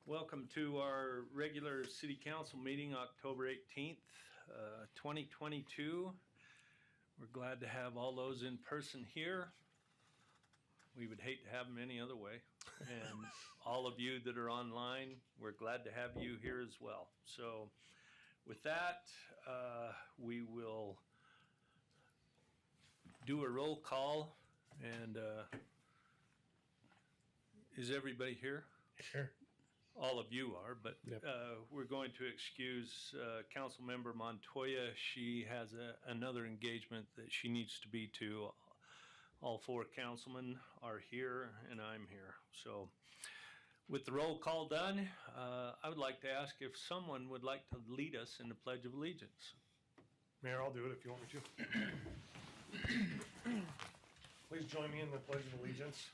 Welcome to our regular City Council meeting, October 18th, 2022. We're glad to have all those in person here. We would hate to have them any other way. And all of you that are online, we're glad to have you here as well. So with that, we will do a roll call. And is everybody here? Sure. All of you are, but Yep. We're going to excuse Councilmember Montoya. She has another engagement that she needs to be to. All four councilmen are here, and I'm here. So with the roll call done, I would like to ask if someone would like to lead us in the Pledge of Allegiance. Mayor, I'll do it if you want me to. Please join me in the Pledge of Allegiance.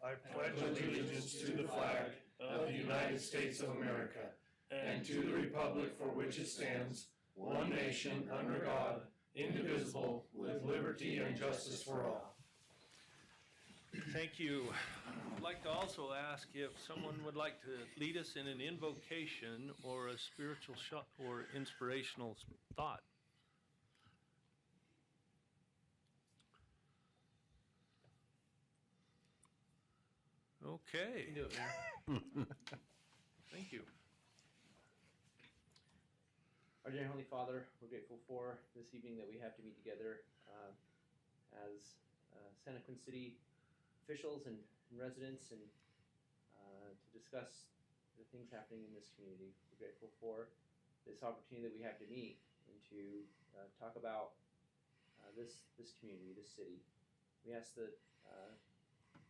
I pledge allegiance to the flag of the United States of America and to the republic for which it stands, one nation under God, indivisible, with liberty and justice for all. Thank you. I'd like to also ask if someone would like to lead us in an invocation or a spiritual shot or inspirational thought. Okay. You can do it, Mayor. Thank you. Our dear Heavenly Father, we're grateful for this evening that we have to meet together as Santaquin City officials and residents and to discuss the things happening in this community. We're grateful for this opportunity that we have to meet and to talk about this community, this city. We ask that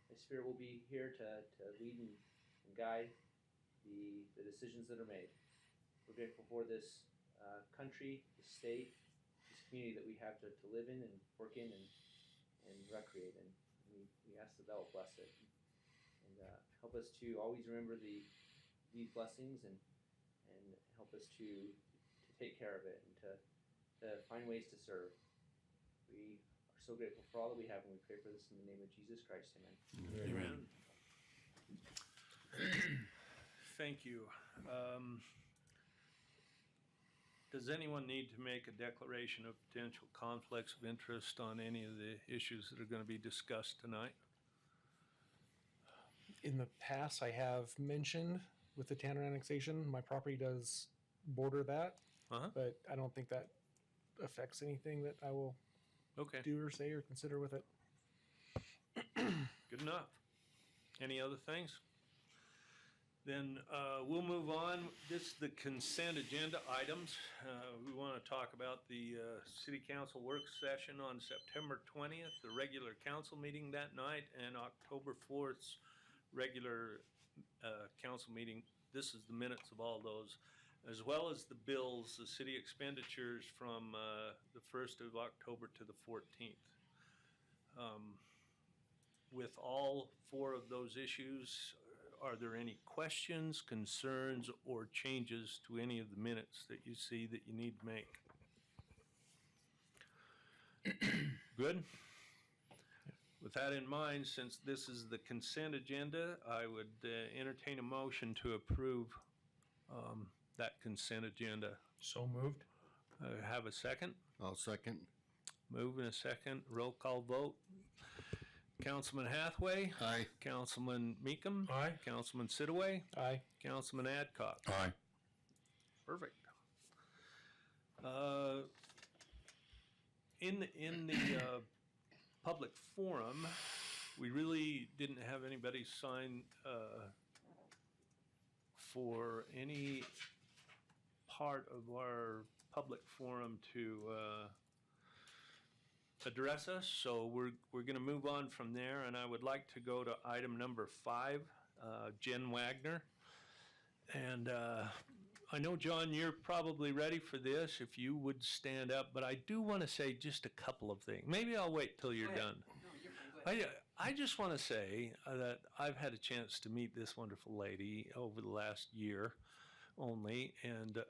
the Spirit will be here to lead and guide the decisions that are made. We're grateful for this country, this state, this community that we have to live in and work in and recreate in. And we ask that will bless it and help us to always remember these blessings and help us to take care of it and to find ways to serve. We are so grateful for all that we have, and we pray for this in the name of Jesus Christ. Amen. Amen. Thank you. Does anyone need to make a declaration of potential conflicts of interest on any of the issues that are going to be discussed tonight? In the past, I have mentioned with the Tanner annexation, my property does border that, but I don't think that affects anything that I will do or say or consider with it. Good enough. Any other things? Then we'll move on. This is the consent agenda items. We want to talk about the City Council work session on September 20th, the regular council meeting that night, and October 4th's regular council meeting. This is the minutes of all those, as well as the bills, the city expenditures from the 1st of October to the 14th. With all four of those issues, are there any questions, concerns, or changes to any of the minutes that you see that you need to make? Good? With that in mind, since this is the consent agenda, I would entertain a motion to approve that consent agenda. So moved. Have a second? I'll second. Move in a second. Roll call vote. Councilman Hathaway. Aye. Councilman Meekum. Aye. Councilman Sidaway. Aye. Councilman Adcock. Aye. Perfect. In the public forum, we really didn't have anybody sign for any part of our public forum to address us, so we're going to move on from there, and I would like to go to item number 5, Jen Wagner. And I know, John, you're probably ready for this if you would stand up, but I do want to say just a couple of things. Maybe I'll wait till you're done. No, you're fine. Go ahead. I just want to say that I've had a chance to meet this wonderful lady over the last year only, and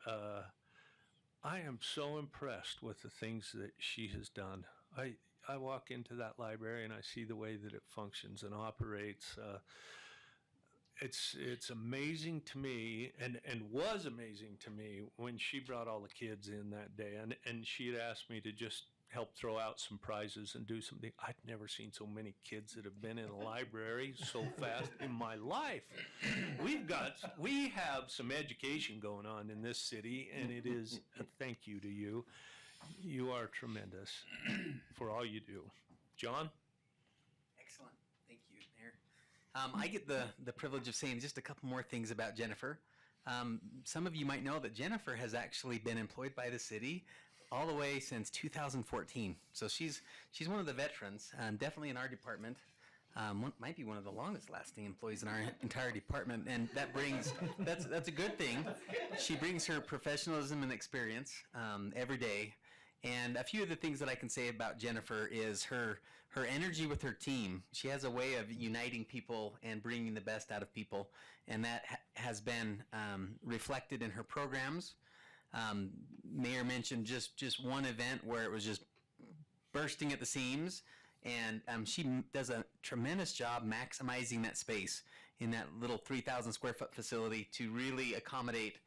I am so impressed with the things that she has done. I walk into that library and I see the way that it functions and operates. it's amazing to me, and was amazing to me when she brought all the kids in that day, and she had asked me to just help throw out some prizes and do something. I'd never seen so many kids that have been in a library so fast in my life. We have some education going on in this city, and it is a thank you to you. You are tremendous for all you do. John? Excellent. Thank you, Mayor. I get the privilege of saying just a couple more things about Jennifer. Some of you might know that Jennifer has actually been employed by the city all the way since 2014. So she's one of the veterans, definitely in our department. Might be one of the longest lasting employees in our entire department, and that's a good thing. She brings her professionalism and experience every day. And a few of the things that I can say about Jennifer is her energy with her team. She has a way of uniting people and bringing the best out of people, and that has been reflected in her programs. Mayor mentioned just one event where it was just bursting at the seams, and she does a tremendous job maximizing that space in that little 3,000 square foot facility to really accommodate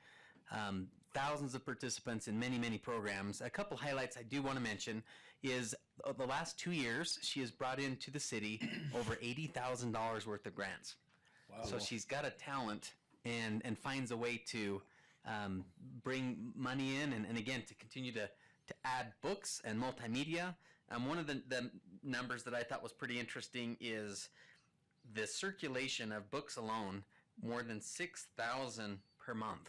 thousands of participants in many, many programs. A couple highlights I do want to mention is the last 2 years, she has brought into the city over $80,000 worth of grants. Wow. So she's got a talent and finds a way to bring money in and again, to continue to add books and multimedia. One of the numbers that I thought was pretty interesting is the circulation of books alone, more than 6,000 per month.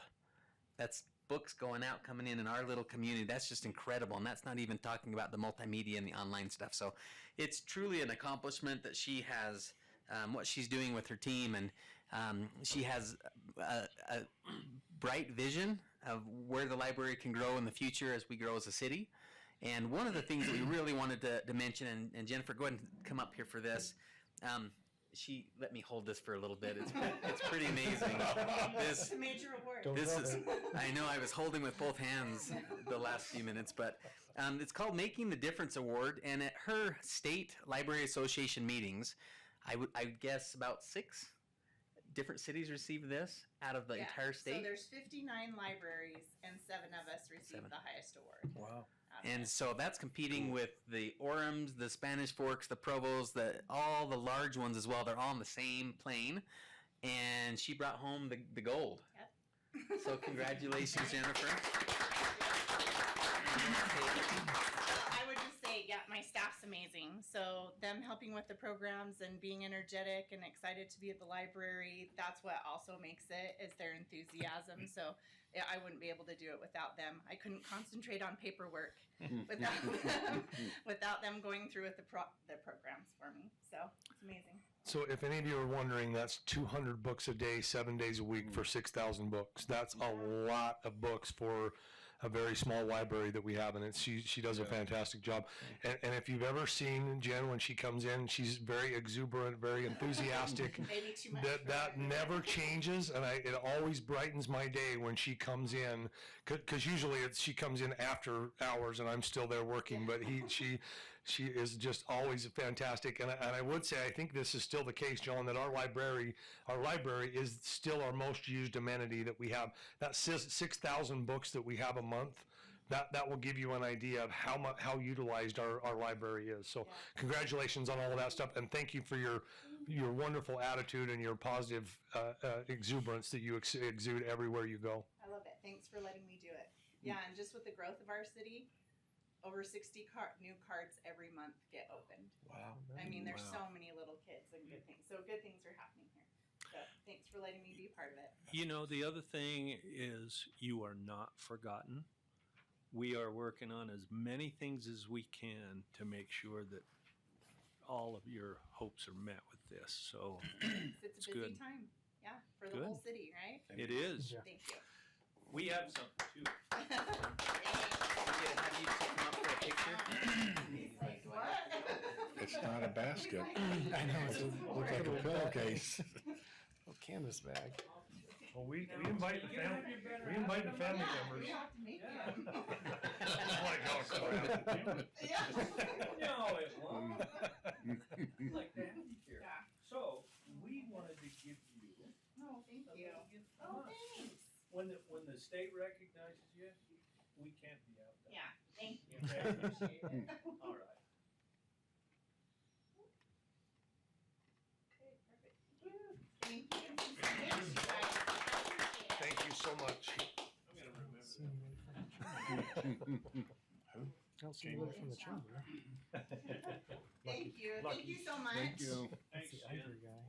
That's books going out, coming in our little community. That's just incredible. And that's not even talking about the multimedia and the online stuff. So it's truly an accomplishment that she has, what she's doing with her team. And she has a bright vision of where the library can grow in the future as we grow as a city. And one of the things that we really wanted to mention, and Jennifer, go ahead and come up here for this. She let me hold this for a little bit. It's pretty amazing. It's a major award. I know I was holding with both hands the last few minutes, but it's called Making the Difference Award. And at her state library association meetings, I would guess about 6 different cities received this out of the entire state. So there's 59 libraries, and 7 of us received the highest award. Wow. And so that's competing with the Orums, the Spanish Forks, the Provos, all the large ones as well. They're all on the same plane. And she brought home the gold. Yep. So congratulations, Jennifer. I would just say, my staff's amazing. So them helping with the programs and being energetic and excited to be at the library, that's what also makes it, is their enthusiasm. So I wouldn't be able to do it without them. I couldn't concentrate on paperwork without them going through with the programs for me. So it's amazing. So if any of you are wondering, that's 200 books a day, 7 days a week for 6,000 books. That's a lot of books for a very small library that we have, and she does a fantastic job. And if you've ever seen Jen when she comes in, she's very exuberant, very enthusiastic. Maybe too much. That never changes, and it always brightens my day when she comes in, because usually she comes in after hours and I'm still there working, but she is just always fantastic. And I would say, I think this is still the case, John, that our library is still our most used amenity that we have. That 6,000 books that we have a month, that will give you an idea of how utilized our library is. So congratulations on all of that stuff, and thank you for your wonderful attitude and your positive exuberance that you exude everywhere you go. I love it. Thanks for letting me do it. Yeah, and just with the growth of our city, over 60 new cards every month get opened. Wow. I mean, there's so many little kids and good things. So good things are happening here. So thanks for letting me be part of it. You know, the other thing is you are not forgotten. We are working on as many things as we can to make sure that all of your hopes are met with this. So it's a busy time. Yeah, for the whole city, right? It is. Yeah. Thank you. We have something too. Have you come up for a picture? It's not a basket. I know, it Looks like a pillowcase. Oh, canvas bag. Well, we invite the family. We invite the family members. We have to make them. Like, oh, crap. No, it won't. Like that. Yeah. So we wanted to give you state recognizes you, we can't be outdone. Yeah, thank you. Okay. I appreciate it. All right. Okay, perfect. Thank you. Thanks, you guys. I appreciate it. Thank you so much. I'm gonna remember See anybody from the chamber. I don't see anybody from the chamber. Thank you. Thank you so much. Thank you. That's Thanks, the Jen. Ivory guy.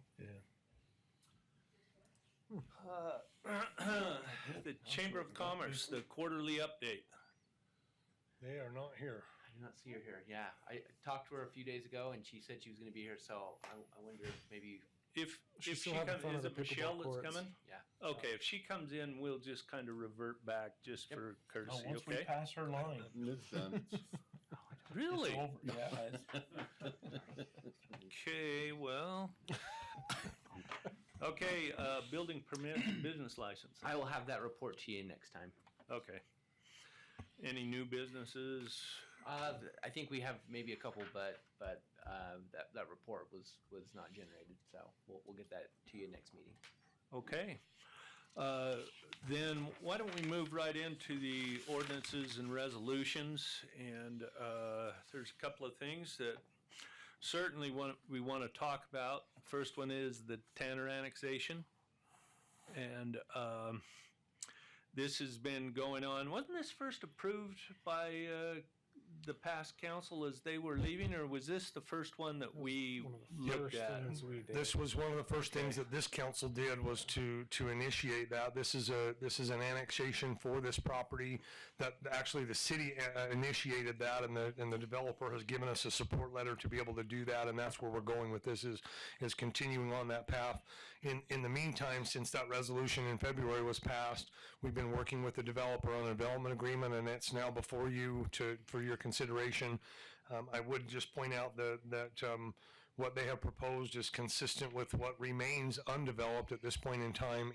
The Chamber of Commerce, the quarterly update. They are not here. I do not see her here. Yeah, I talked to her a few days ago, and she said she was going to be here. So I wonder if maybe. If She's she still having comes, fun is at it the Michelle pickleball that's courts. coming? Yeah. Okay, if she comes in, we'll just kind of revert back just Yep. for courtesy, Once we okay? pass her line. It's done. Really? It's over. Yeah. Okay, well. Okay, building permit and business license. I will have that report to you next time. Okay. Any new businesses? I think we have maybe a couple, but that report was not generated, so we'll get that to you next meeting. Okay. Then why don't we move right into the ordinances and resolutions? And there's a couple of things that certainly we want to talk about. First one is the Tanner annexation. And this has been going on. Wasn't this first approved by the past council as they were leaving, or was this the first one that we One of the looked first at? things we did. This was one of the first things that this council did was to initiate that. This is an annexation for this property that actually the city initiated that, and the developer has given us a support letter to be able to do that, and that's where we're going with this is continuing on that path. In the meantime, since that resolution in February was passed, we've been working with the developer on a development agreement, and it's now before you for your consideration. I would just point out that what they have proposed is consistent with what remains undeveloped at this point in time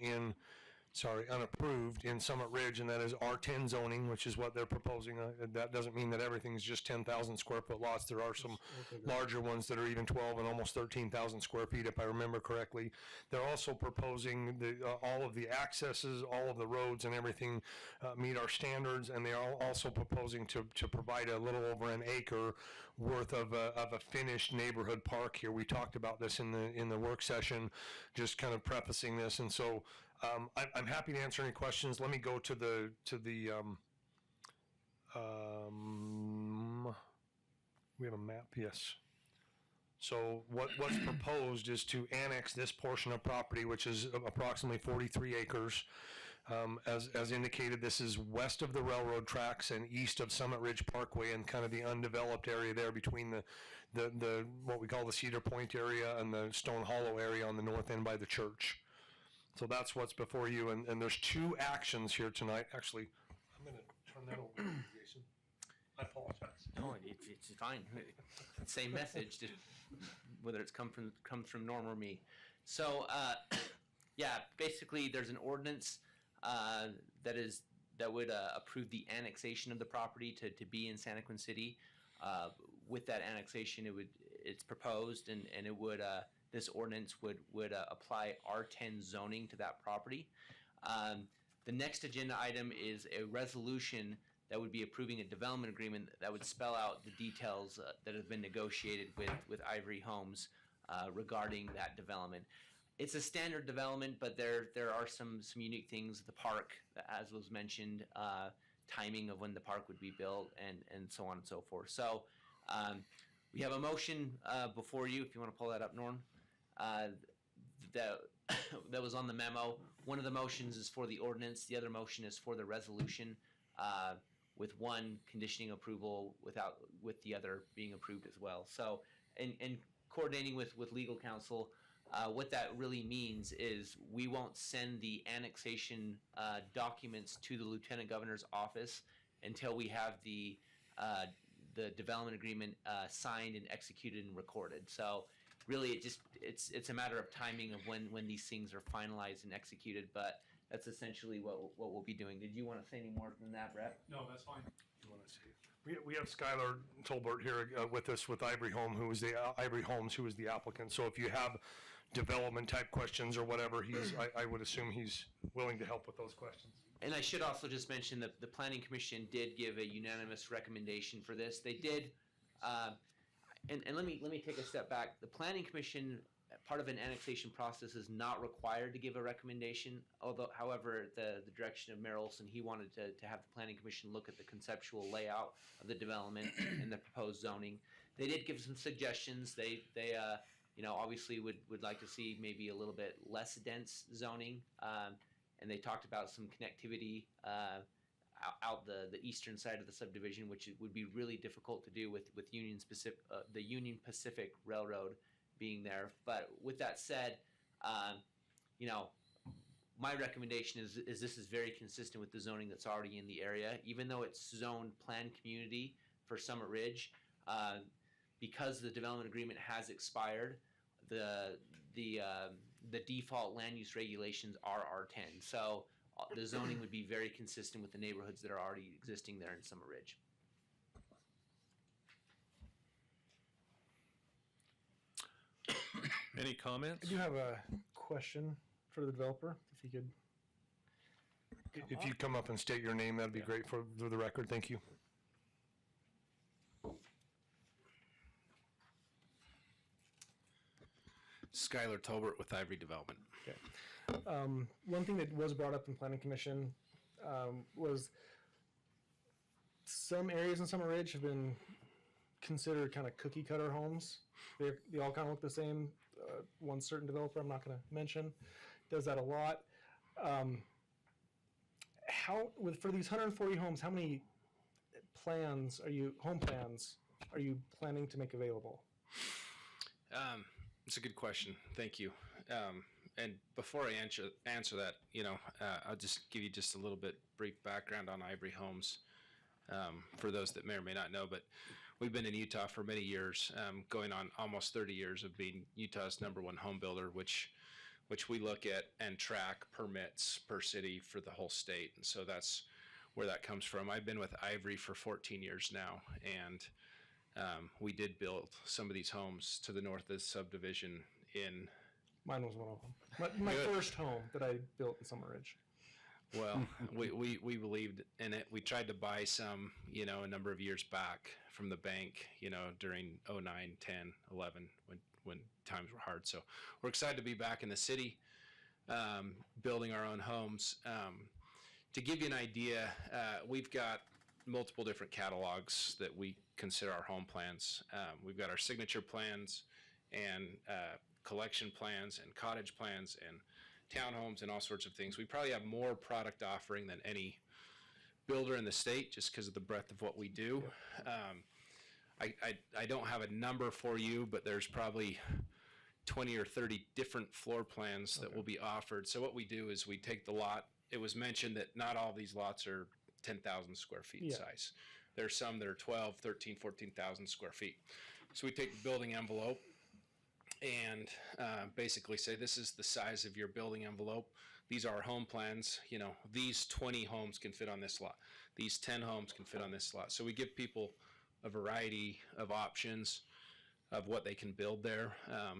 unapproved in Summit Ridge, and that is R10 zoning, which is what they're proposing. That doesn't mean that everything's just 10,000 square foot lots. There are some larger ones that are even 12 and almost 13,000 square feet, if I remember correctly. They're also proposing all of the accesses, all of the roads and everything meet our standards, and they are also proposing to provide a little over an acre worth of a finished neighborhood park here. We talked about this in the work session, just kind of prefacing this, and so I'm happy to answer any questions. Let me go to the we have a map, yes. So what's proposed is to annex this portion of property, which is approximately 43 acres. As indicated, this is west of the railroad tracks and east of Summit Ridge Parkway, and kind of the undeveloped area there between the what we call the Cedar Point area and the Stone Hollow area on the north end by the church. So that's what's before you, and there's two actions here tonight. Actually, I'm going to turn that over to you, Jason. I apologize. No, it's fine. Same message, just whether it's comes from Norm or me. So yeah, basically there's an ordinance that would approve the annexation of the property to be in Santaquin City. With that annexation, it's proposed, and it would this ordinance would apply R10 zoning to that property. The next agenda item is a resolution that would be approving a development agreement that would spell out the details that have been negotiated with Ivory Homes regarding that development. It's a standard development, but there are some unique things. The park, as was mentioned, timing of when the park would be built, and so on and so forth. So we have a motion before you, if you want to pull that up, Norm. That was on the memo. One of the motions is for the ordinance. The other motion is for the resolution, with one conditioning approval with the other being approved as well. So, and coordinating with legal counsel, what that really means is we won't send the annexation documents to the Lieutenant Governor's office until we have the development agreement signed and executed and recorded. So really it's a matter of timing of when these things are finalized and executed, but that's essentially what we'll be doing. Did you want to say any more than that, Brett? No, that's fine. You want to see? We have Skylar Tolbert here with us with Ivory Homes, who is the applicant. So if you have development type questions or whatever, I would assume he's willing to help with those questions. And I should also just mention that the Planning Commission did give a unanimous recommendation for this. They did, and let me take a step back. The Planning Commission, part of an annexation process, is not required to give a recommendation. However, the direction of Mayor Olson, he wanted to have the Planning Commission look at the conceptual layout of the development and the proposed zoning. They did give some suggestions. They obviously would like to see maybe a little bit less dense zoning. And they talked about some connectivity out the eastern side of the subdivision, which would be really difficult to do with the Union Pacific Railroad being there. But with that said, my recommendation is this is very consistent with the zoning that's already in the area, even though it's zoned planned community for Summit Ridge. Because the development agreement has expired, the default land use regulations are R10. So the zoning would be very consistent with the neighborhoods that are already existing there in Summit Ridge. Any comments? I do have a question for the developer, if he could. If you come up and state your name, that'd be great for the record. Thank you. Skylar Tolbert with Ivory Development. One thing that was brought up in Planning Commission was some areas in Summit Ridge have been considered kind of cookie cutter homes. They all kind of look the same. One certain developer, I'm not going to mention, does that a lot. For these 140 homes, how many home plans are you planning to make available? It's a good question. Thank you. And before I answer that, I'll just give you just a little bit brief background on Ivory Homes for those that may or may not know. But we've been in Utah for many years, going on almost 30 years of being Utah's #1 home builder, which we look at and track permits per city for the whole state. And so that's where that comes from. I've been with Ivory for 14 years now, and we did build some of these homes to the north of this subdivision in... Mine was one of them. My first home that I built in Summit Ridge. Well, we believed in it. We tried to buy some, a number of years back from the bank, during 09, 10, 11, when times were hard. So we're excited to be back in the city, building our own homes. To give you an idea, we've got multiple different catalogs that we consider our home plans. We've got our signature plans and collection plans and cottage plans and townhomes and all sorts of things. We probably have more product offering than any builder in the state just because of the breadth of what we do. I don't have a number for you, but there's probably 20 or 30 different floor plans that will be offered. So what we do is we take the lot. It was mentioned that not all these lots are 10,000 square feet in size. There's some that are 12, 13, 14,000 square feet. So we take the building envelope and basically say, this is the size of your building envelope. These are our home plans. These 20 homes can fit on this lot. These 10 homes can fit on this lot. So we give people a variety of options of what they can build there.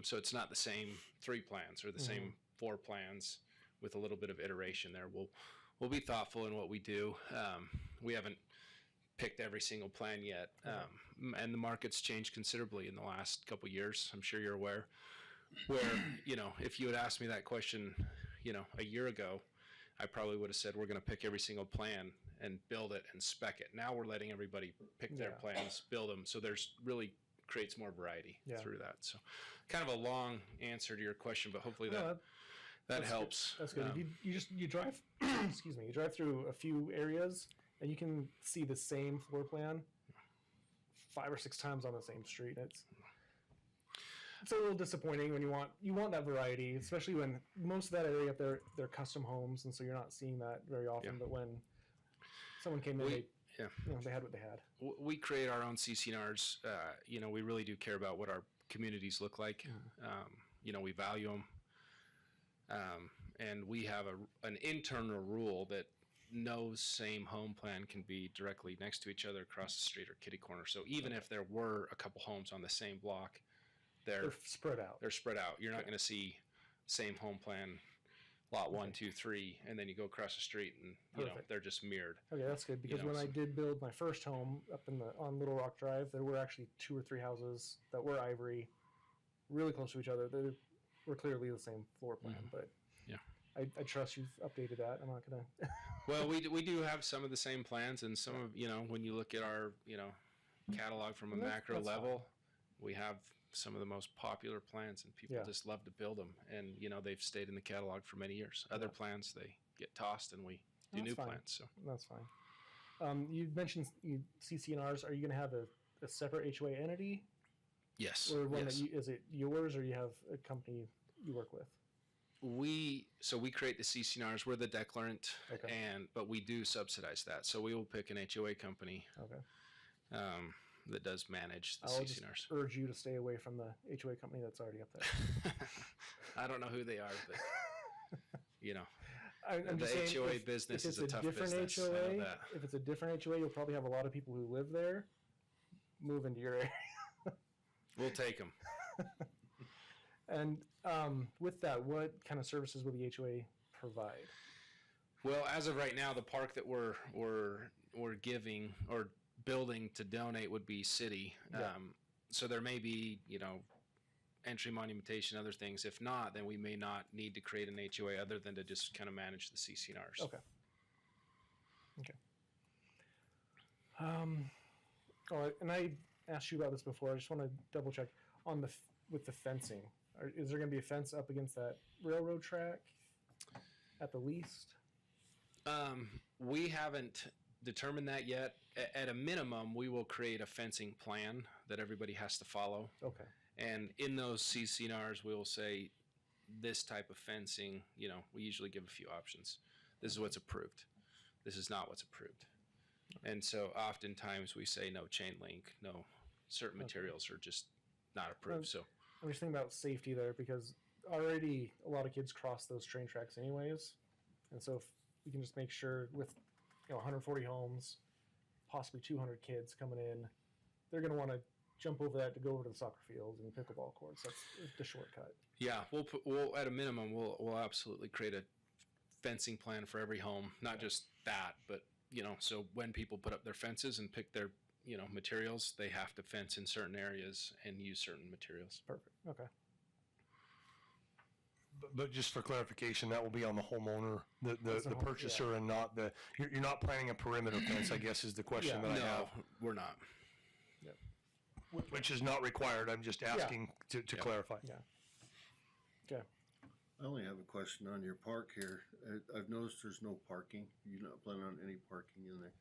So it's not the same 3 plans or the same 4 plans with a little bit of iteration there. We'll be thoughtful in what we do. We haven't picked every single plan yet. And the market's changed considerably in the last couple of years. I'm sure you're aware. Where, if you had asked me that question, a year ago, I probably would have said, we're going to pick every single plan and build it and spec it. Now we're letting everybody pick their plans, build them. So there's really creates more variety through that. So kind of a long answer to your question, but hopefully that helps. That's good. You drive, excuse me, you drive through a few areas and you can see the same floor plan 5 or 6 times on the same street. It's a little disappointing when you want that variety, especially when most of that area up there, they're custom homes, and so you're not seeing that very often. But when someone came in, they had what they had. We create our own CCNRs. We really do care about what our communities look like. We value them. And we have an internal rule that no same home plan can be directly next to each other across the street or kitty corner. So even if there were a couple homes on the same block, they're spread out. They're spread out. You're not going to see same home plan lot 1, 2, 3, and then you go across the street and, you know, Perfect. they're just mirrored. Okay, that's good because know, when I so- did build my first home up on Little Rock Drive, there were actually 2 or 3 houses that were ivory, really close to each other. They were clearly the same floor plan, but Yeah. I trust you've updated that. I'm not gonna. Well, we do have some of the same plans, and some of, you know, when you look at our, you know, catalog from a And macro that's level, we have some of the most popular plans, and people Yeah. just love to build them. And, you know, they've stayed in the catalog for many years. Other plans, they get tossed, and we do That's new fine. plans. So That's fine. You mentioned CC&Rs. Are you gonna have a separate HOA entity, yes, or one yes. that is it yours, or you have a company you work with? We create the CCNRs. We're the declarant, Okay. but we do subsidize that. So we will pick an HOA company Okay. that does manage the I'll just CCNRs. urge you to stay away from the HOA company that's already up there. I don't know who they are, but you know, I'm the just saying, HOA if business it's is a tough different business. I know HOA, that. if it's a different HOA, you'll probably have a lot of people who live there move into your area. We'll take them. And with that, what kind of services will the HOA provide? Well, as of right now, the park that we're giving or building to donate would be city. Yeah. So there may be, you know, entry monumentation, other things. If not, then we may not need to create an HOA other than to just kind of manage the CCNRs. Okay. All right, and I asked you about this before. I just want to double check on with the fencing. Is there going to be a fence up against that railroad track at the least? We haven't determined that yet. At a minimum, we will create a fencing plan that everybody has to follow. Okay. And in those CCNRs, we will say this type of fencing, you know, we usually give a few options. This is what's approved. This is not what's approved. And so oftentimes we say no chain link, no certain materials are just not approved. So I'm just thinking about safety there because already a lot of kids cross those train tracks anyways. And so if we can just make sure with 140 homes, possibly 200 kids coming in, they're going to want to jump over that to go over to the soccer field and pickleball courts. That's the shortcut. yeah, we'll at a minimum we'll absolutely create a fencing plan for every home, not just that, but you know, so when people put up their fences and pick their, you know, materials, they have to fence in certain areas and use certain materials. Perfect. Okay. But just for clarification, that will be on the homeowner, the the home- purchaser, and not you're not planning a perimeter fence, I guess, is the question that I No, have. we're not. Which is not required. I'm just asking to clarify. Yeah. Okay. I only have a question on your park here. I've noticed there's no parking. You're not planning on any parking in there?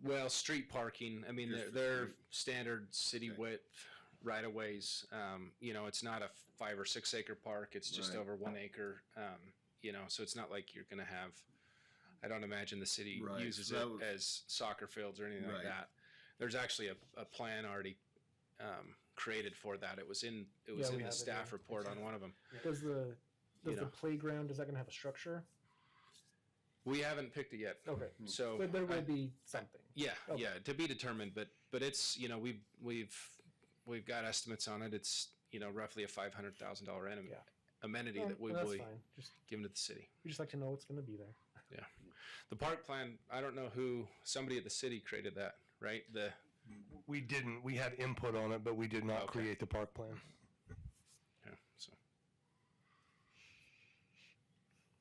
Well, street parking, I mean, Just they're street. standard city Okay. width right of ways. You know, it's not a 5 or 6 acre park. It's just Right. over 1 acre. You know, so it's not like you're going to have, I don't imagine the city Right, uses so that it was- as soccer fields or anything like Right. that. There's actually a plan already created for that. It was in we the have it staff here. report on one of them. Does the You know. playground, is that going to have a structure? We haven't picked it yet. Okay. So But there I- will be something. Yeah, Okay. yeah, to be determined, but it's, you know, we've got estimates on it. It's, you know, roughly a $500,000 Yeah. amenity Well, that we that's will fine. Just give to the city. we just like to know what's going to be there. The park plan, I don't know who, somebody at the city created that, right? We didn't. We had input on it, but we did not Okay. create the park plan. Yeah, so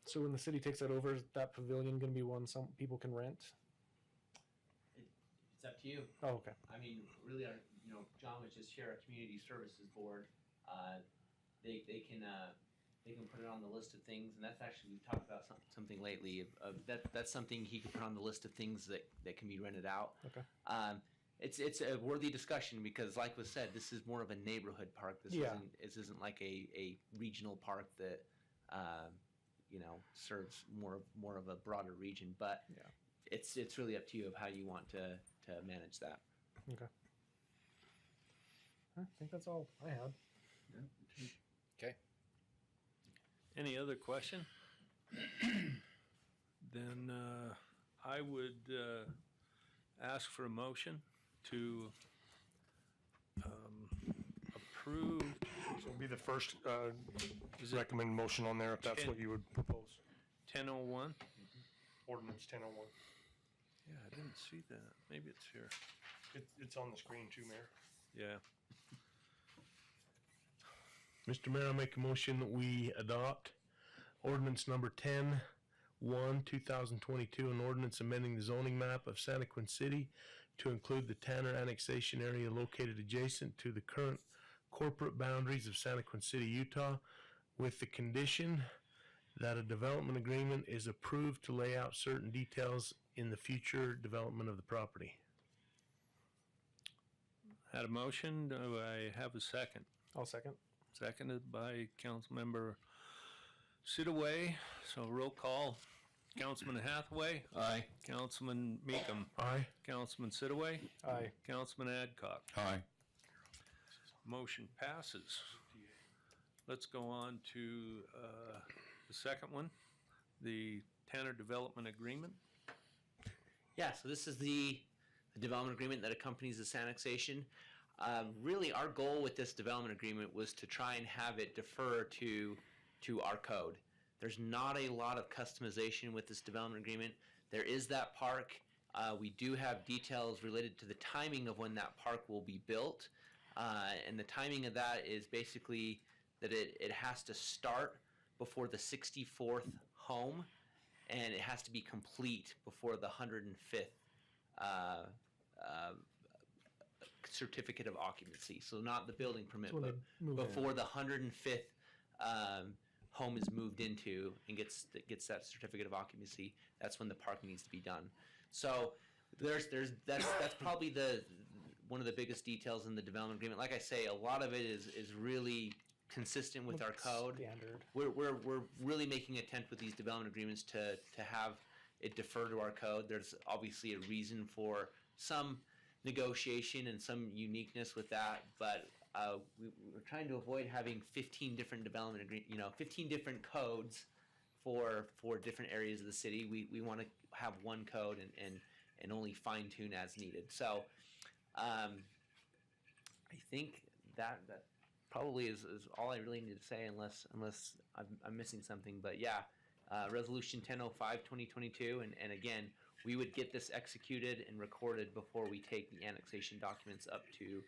So when the city takes that over, is that pavilion going to be one some people can rent? It's up to you. Oh, okay. I mean, really, John was just here, our community services board. They can put it on the list of things, and that's actually, we've talked about something lately of that's something he could put on the list of things that can be rented out. Okay. It's a worthy discussion because, like was said, this is more of a neighborhood park. This isn't like a regional park that serves more of a broader region. But it's really up to you of how you want to manage that. Okay. I think that's all I had. okay. Any other question? Then I would ask for a motion to approve So it'll be the first Is it recommended motion on there if that's what you would propose. 10:01? Ordinance 1001. Yeah, I didn't see that. Maybe it's here. It's on the screen too, Mayor. Yeah. Mr. Mayor, I make a motion that we adopt ordinance number 10-1-2022, an ordinance amending the zoning map of Santaquin City to include the Tanner annexation area located adjacent to the current corporate boundaries of Santaquin City, Utah, with the condition that a development agreement is approved to lay out certain details in the future development of the property. Had a motion. Do I have a second? I'll second. Seconded by Councilmember Sitaway. So roll call. Councilman Hathaway. Aye. Councilman Meekum. Aye. Councilman Sitaway. Aye. Councilman Adcock. Aye. Motion passes. Let's go on to the second one, the Tanner Development Agreement. Yeah, so this is the development agreement that accompanies this annexation. Really, our goal with this development agreement was to try and have it defer to our code. There's not a lot of customization with this development agreement. There is that park. We do have details related to the timing of when that park will be built. And the timing of that is basically that it has to start before the 64th home, and it has to be complete before the 105th certificate of occupancy. So not the building permit, When but they move in. before the 105th home is moved into and gets that certificate of occupancy. That's when the park needs to be done. So that's probably one of the biggest details in the development agreement. Like I say, a lot of it is really consistent with our code. Standard. We're really making an attempt with these development agreements to have it defer to our code. There's obviously a reason for some negotiation and some uniqueness with that, but we're trying to avoid having 15 different 15 different codes for different areas of the city. We want to have one code and only fine tune as needed. So I think that probably is all I really need to say, unless I'm missing something. But yeah, Resolution 1005/2022, and again, we would get this executed and recorded before we take the annexation documents up to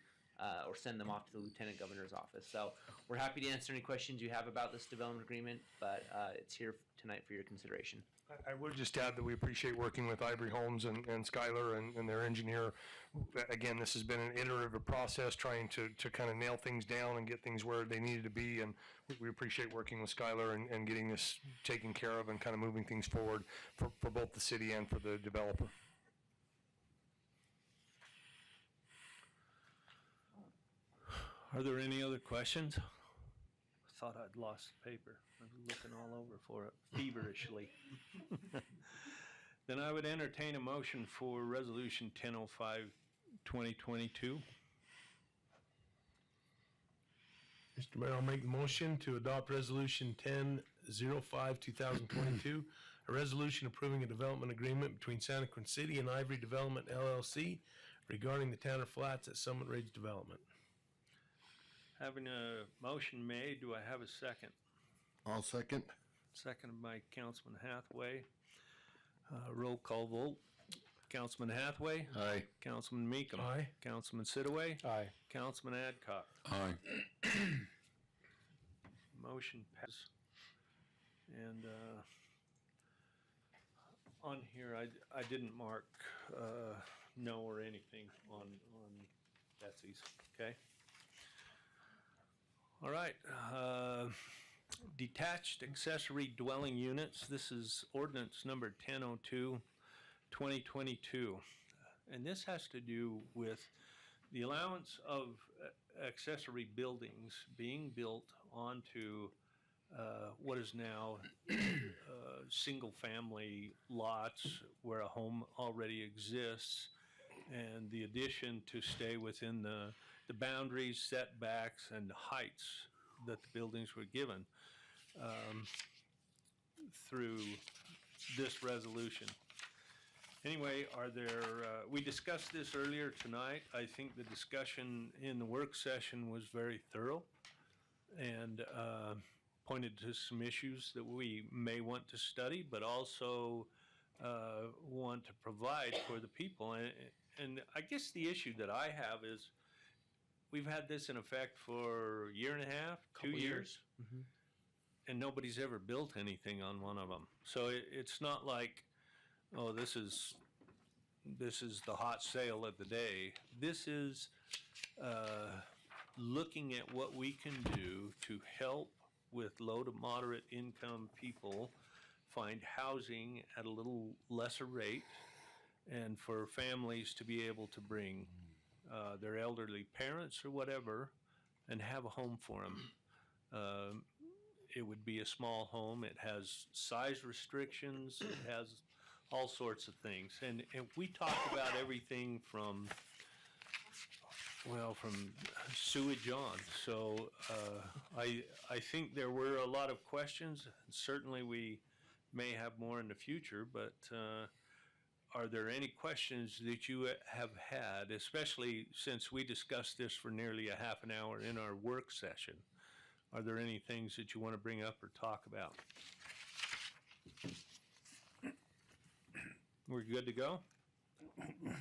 or send them off to the Lieutenant Governor's office. So we're happy to answer any questions you have about this development agreement, but it's here tonight for your consideration. I would just add that we appreciate working with Ivory Homes and Skylar and their engineer. Again, this has been an iterative process trying to kind of nail things down and get things where they needed to be, and we appreciate working with Skylar and getting this taken care of and kind of moving things forward for both the city and for the developer. Are there any other questions? I thought I'd lost the paper. I was looking all over for it feverishly. Then I would entertain a motion for Resolution 1005/2022. Mr. Mayor, I'll make the motion to adopt Resolution 10-05-2022, a resolution approving a development agreement between Santaquin City and Ivory Development LLC regarding the Tanner Flats at Summit Ridge Development. Having a motion made, do I have a second? I'll second. Seconded by Councilman Hathaway. Roll call vote. Councilman Hathaway. Aye. Councilman Meekum. Aye. Councilman Sitaway. Aye. Councilman Adcock. Aye. Motion passes. And on here, I didn't mark no or anything on Betsy's, okay? All right, detached accessory dwelling units. This is ordinance number 1002/2022. And this has to do with the allowance of accessory buildings being built onto what is now single-family lots where a home already exists, and the addition to stay within the boundaries, setbacks, and heights that the buildings were given through this resolution. Anyway, we discussed this earlier tonight. I think the discussion in the work session was very thorough, and pointed to some issues that we may want to study, but also want to provide for the people. And I guess the issue that I have is we've had this in effect for a year and a half, 2 years, and nobody's ever built anything on one of them. So it's not like, oh, this is the hot sale of the day. This is looking at what we can do to help with low to moderate income people find housing at a little lesser rate, and for families to be able to bring their elderly parents or whatever and have a home for them. It would be a small home. It has size restrictions. It has all sorts of things. And we talked about everything from sewage on. So I think there were a lot of questions. Certainly we may have more in the future, but are there any questions that you have had, especially since we discussed this for nearly a half an hour in our work session? Are there any things that you want to bring up or talk about? We're good to go?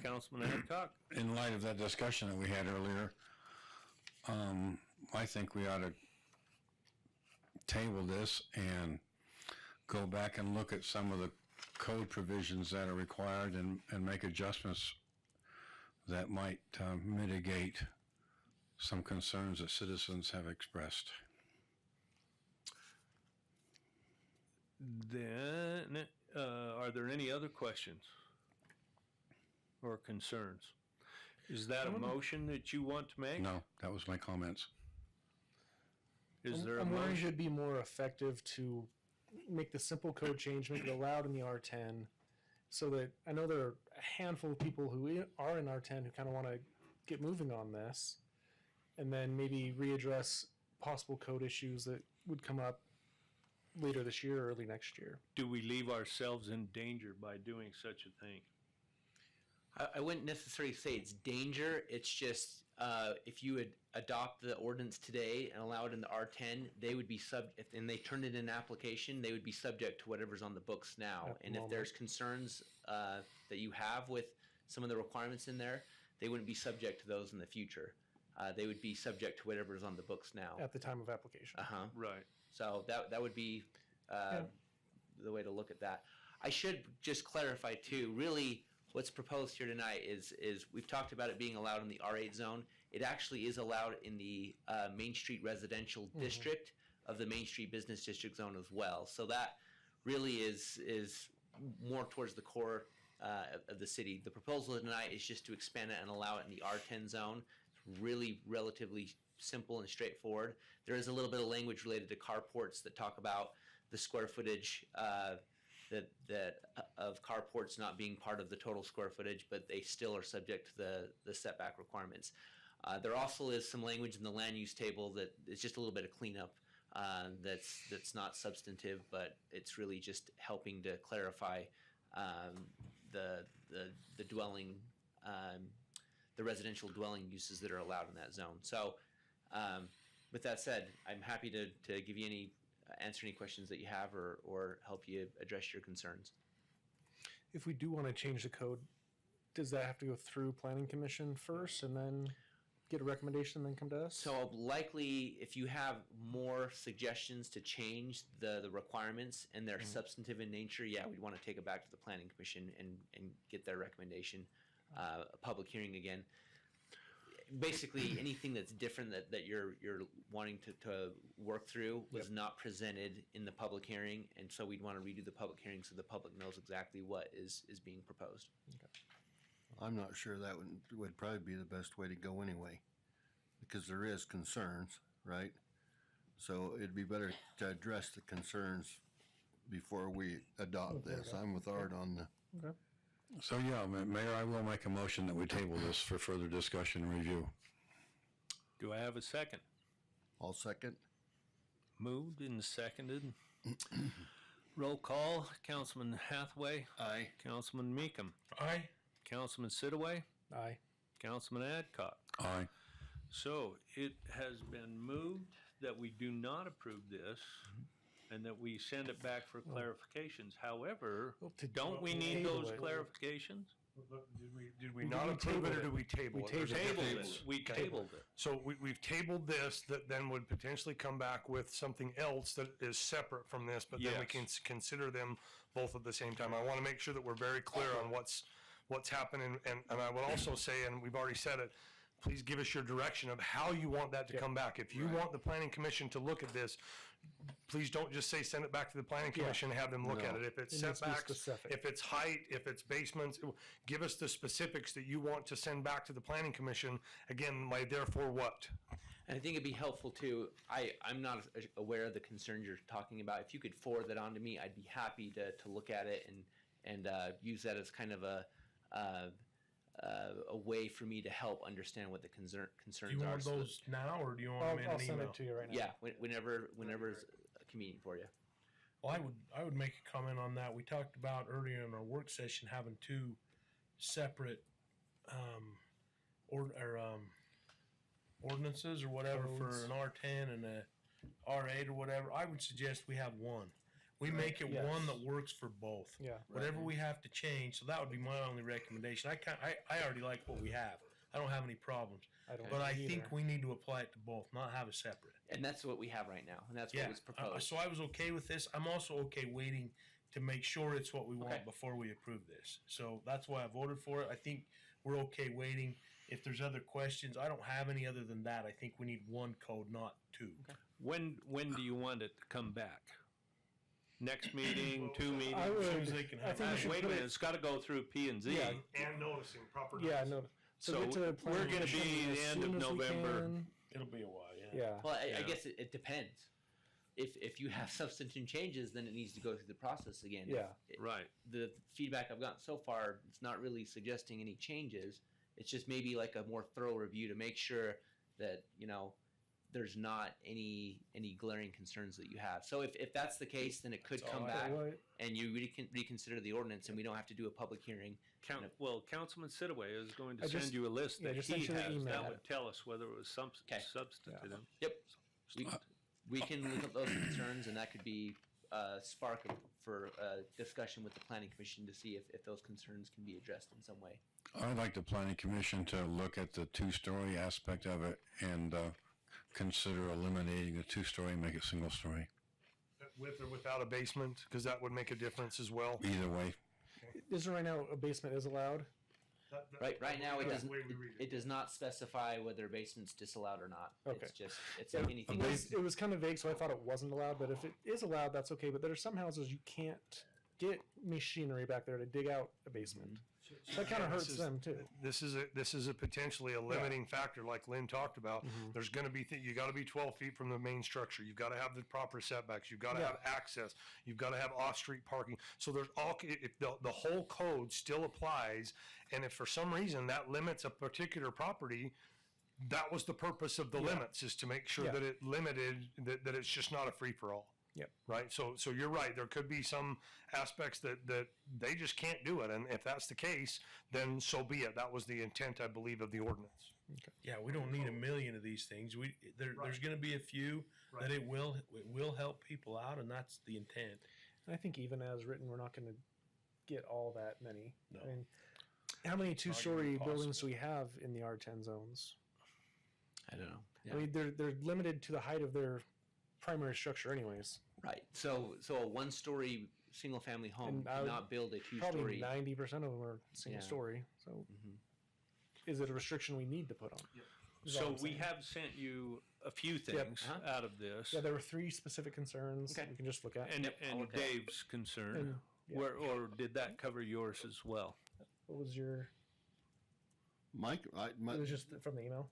Councilman Adcock? In light of that discussion that we had earlier, I think we ought to table this and go back and look at some of the code provisions that are required and make adjustments that might mitigate some concerns that citizens have expressed. Then, are there any other questions or concerns? Is that a motion that you want to make? No, that was my comments. Is there a I'm worried motion? it'd be more effective to make the simple code change, make it allowed in the R10, so that I know there are a handful of people who are in R10 who kind of want to get moving on this, and then maybe readdress possible code issues that would come up later this year or early next year. Do we leave ourselves in danger by doing such a thing? I wouldn't necessarily say it's danger. It's just if you would adopt the ordinance today and allow it in the R10, they would be and they turned it in application, they would be subject to whatever's on the books now. And if there's concerns that you have with some of the requirements in there, they wouldn't be subject to those in the future. They would be subject to whatever's on the books now. At the time of application. Right. So that would be the way to look at that. I should just clarify too, really what's proposed here tonight is we've talked about it being allowed in the R8 zone. It actually is allowed in the Main Street Residential District of the Main Street Business District zone as well. So that really is more towards the core of the city. The proposal tonight is just to expand it and allow it in the R10 zone. It's really relatively simple and straightforward. There is a little bit of language related to carports that talk about the square footage that of carports not being part of the total square footage, but they still are subject to the setback requirements. There also is some language in the land use table that is just a little bit of cleanup that's not substantive, but it's really just helping to clarify the dwelling, the residential dwelling uses that are allowed in that zone. So with that said, I'm happy to give you answer any questions that you have or help you address your concerns. If we do want to change the code, does that have to go through Planning Commission first and then get a recommendation and then come to us? So likely, if you have more suggestions to change the requirements and they're substantive in nature, yeah, we'd want to take it back to the Planning Commission and get their recommendation, a public hearing again. Basically, anything that's different that you're wanting to work through was not presented in the public hearing, and so we'd want to redo the public hearing so the public knows exactly what is being proposed. I'm not sure that would probably be the best way to go anyway, because there is concerns, right? So it'd be better to address the concerns before we adopt this. I'm with Art on the. Okay. So yeah, Mayor, I will make a motion that we table this for further discussion and review. Do I have a second? I'll second. Moved and seconded. Roll call. Councilman Hathaway. Aye. Councilman Meekum. Aye. Councilman Sitaway. Aye. Councilman Adcock. Aye. So it has been moved that we do not approve this and that we send it back for clarifications. However, don't we need table those it. clarifications? Did we not approve it, or did we table it? There's a difference. We tabled it. So we've tabled this, that then would potentially come back with something else that is separate from this, but then we can consider them both at the same time. I want to make sure that we're very clear on what's happening, and I would also say, and we've already said it, please give us your direction of how you want that to come back. If you want the planning commission to look at this, please don't just say send it back to the planning commission and have them look at it. If it's It needs to be setbacks, specific. if it's height, if it's basements, give us the specifics that you want to send back to the planning commission. Again, my therefore what? And I think it'd be helpful too. I'm not aware of the concerns you're talking about. If you could forward that on to me, I'd be happy to look at it and use that as kind of a way for me to help understand what the concerns Do you are. want those now, or do you want them in I'll an send email? it to you right now. Yeah, whenever it's convenient for you. Well, I would make a comment on that. We talked about earlier in our work session having two separate ordinances or whatever for Codes. an R10 and a R8 or whatever. I would suggest we have one. We make it Yes. one that works for both. Yeah. Whatever we have to change, so that would be my only recommendation. I already like what we have. I don't have any problems. I don't But I either. think we need to apply it to both, not have it separate. And that's what we have right now, and that's what was proposed. So I was okay with this. I'm also okay waiting to make sure it's what we want Okay. before we approve this. So that's why I voted for it. I think we're okay waiting. If there's other questions, I don't have any other than that. I think we need one code, not two. When do you want it to come back? Next meeting, two meetings? I As soon would. as they can I have think it. we should Wait a put minute, it. it's got to go through P and Z. Yeah. And noticing, proper Yeah. notice. No. So get to the we're planning gonna commission be as the end soon of as we November. can. It'll be a while, yeah. Yeah. Well, I Yeah. guess it depends. If you have substantive changes, then it needs to go through the process again. Yeah. Right. The feedback I've gotten so far, it's not really suggesting any changes. It's just maybe like a more thorough review to make sure that there's not any glaring concerns that you have. So if that's the case, then it could come back Right. and you reconsider the ordinance, and we don't have to do a public hearing. Well, Councilman Sidaway is going to I just- send you a list yeah, that just he send you the has. email. That would tell us whether it was Okay. substantive. Yep. We can look at those concerns, and that could be a spark for a discussion with the planning commission to see if those concerns can be addressed in some way. I'd like the planning commission to look at the two-story aspect of it and consider eliminating the two-story and make it single-story. With or without a basement, because that would make a difference as well. Either way. Isn't right now a basement is allowed? Right now, it That's doesn't. the way we read It does not specify whether basement's disallowed or not. Okay. It's Yeah, like anything It else. was kind of vague, so I thought it wasn't allowed. But if it is allowed, that's okay. But there are some houses you can't get machinery back there to dig out a basement. That kind of This hurts is- them too. This is a potentially a limiting factor, like Lynn talked about. There's going to be you got to be 12 feet from the main structure. You've got to have the proper setbacks. You've got to have access. You've got to have off-street parking. So there's if the whole code still applies, and if for some reason that limits a particular property, that was the purpose of the limits, is to make sure Yeah. that it limited that it's just not a free for all. Yep. Right. So you're right. There could be some aspects that they just can't do it, and if that's the case, then so be it. That was the intent, I believe, of the ordinance. Yeah, we don't need a million of these things. There's going to be a few that it will help people out, and that's the intent. And I think even as written, we're not going to get all that many. No. I mean, how many two-story possible. buildings do we have in the R10 zones? I don't know. I mean, they're limited to the height of their primary structure, anyways. Right. So a one-story single-family home And I would cannot build a Probably two-story. 90% of them are single Yeah. story. So, Mhm. is it a restriction we need to put on? Is all So I'm we saying. have sent you a few things Uh-huh. out of this. Yeah, there were 3 specific concerns Okay. we can just look at. And, Yep, I'll and look at it. Dave's concern, And, yeah. or did that cover yours as well? What was your? Mike, It was just from the email.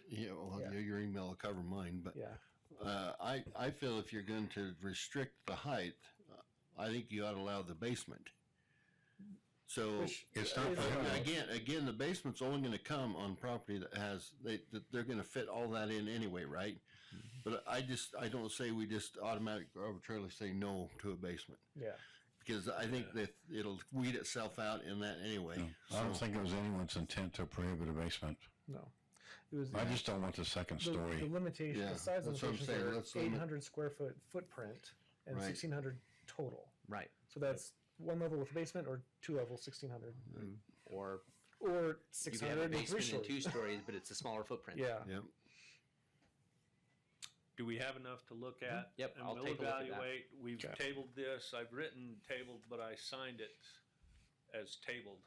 yeah, your email will cover mine, but Yeah. I feel if you're going to restrict the height, I think you ought to allow the basement. So Which It's not is prohibited. allowed. again, the basement's only going to come on property that has they're going to fit all that in anyway, right? But I don't say we just automatically arbitrarily say no to a basement, Yeah. because I think that it'll weed itself out in that anyway. I don't think it was anyone's intent to prohibit a basement. No. It was I just don't want the second the story. limitation, Yeah, the size that's what I'm limitations saying. are Let's limit- 800 square foot footprint and Right. 1,600 total. Right. So that's one level with a basement or two levels, 1,600. Or Or you could have 600 a and three basement and stories. 2 stories, but it's a smaller footprint. Yeah. Yep. Do we have enough to look at? Yep, And I'll we'll take a look at that. evaluate. We've Okay. tabled this. I've written tabled, but I signed it as tabled.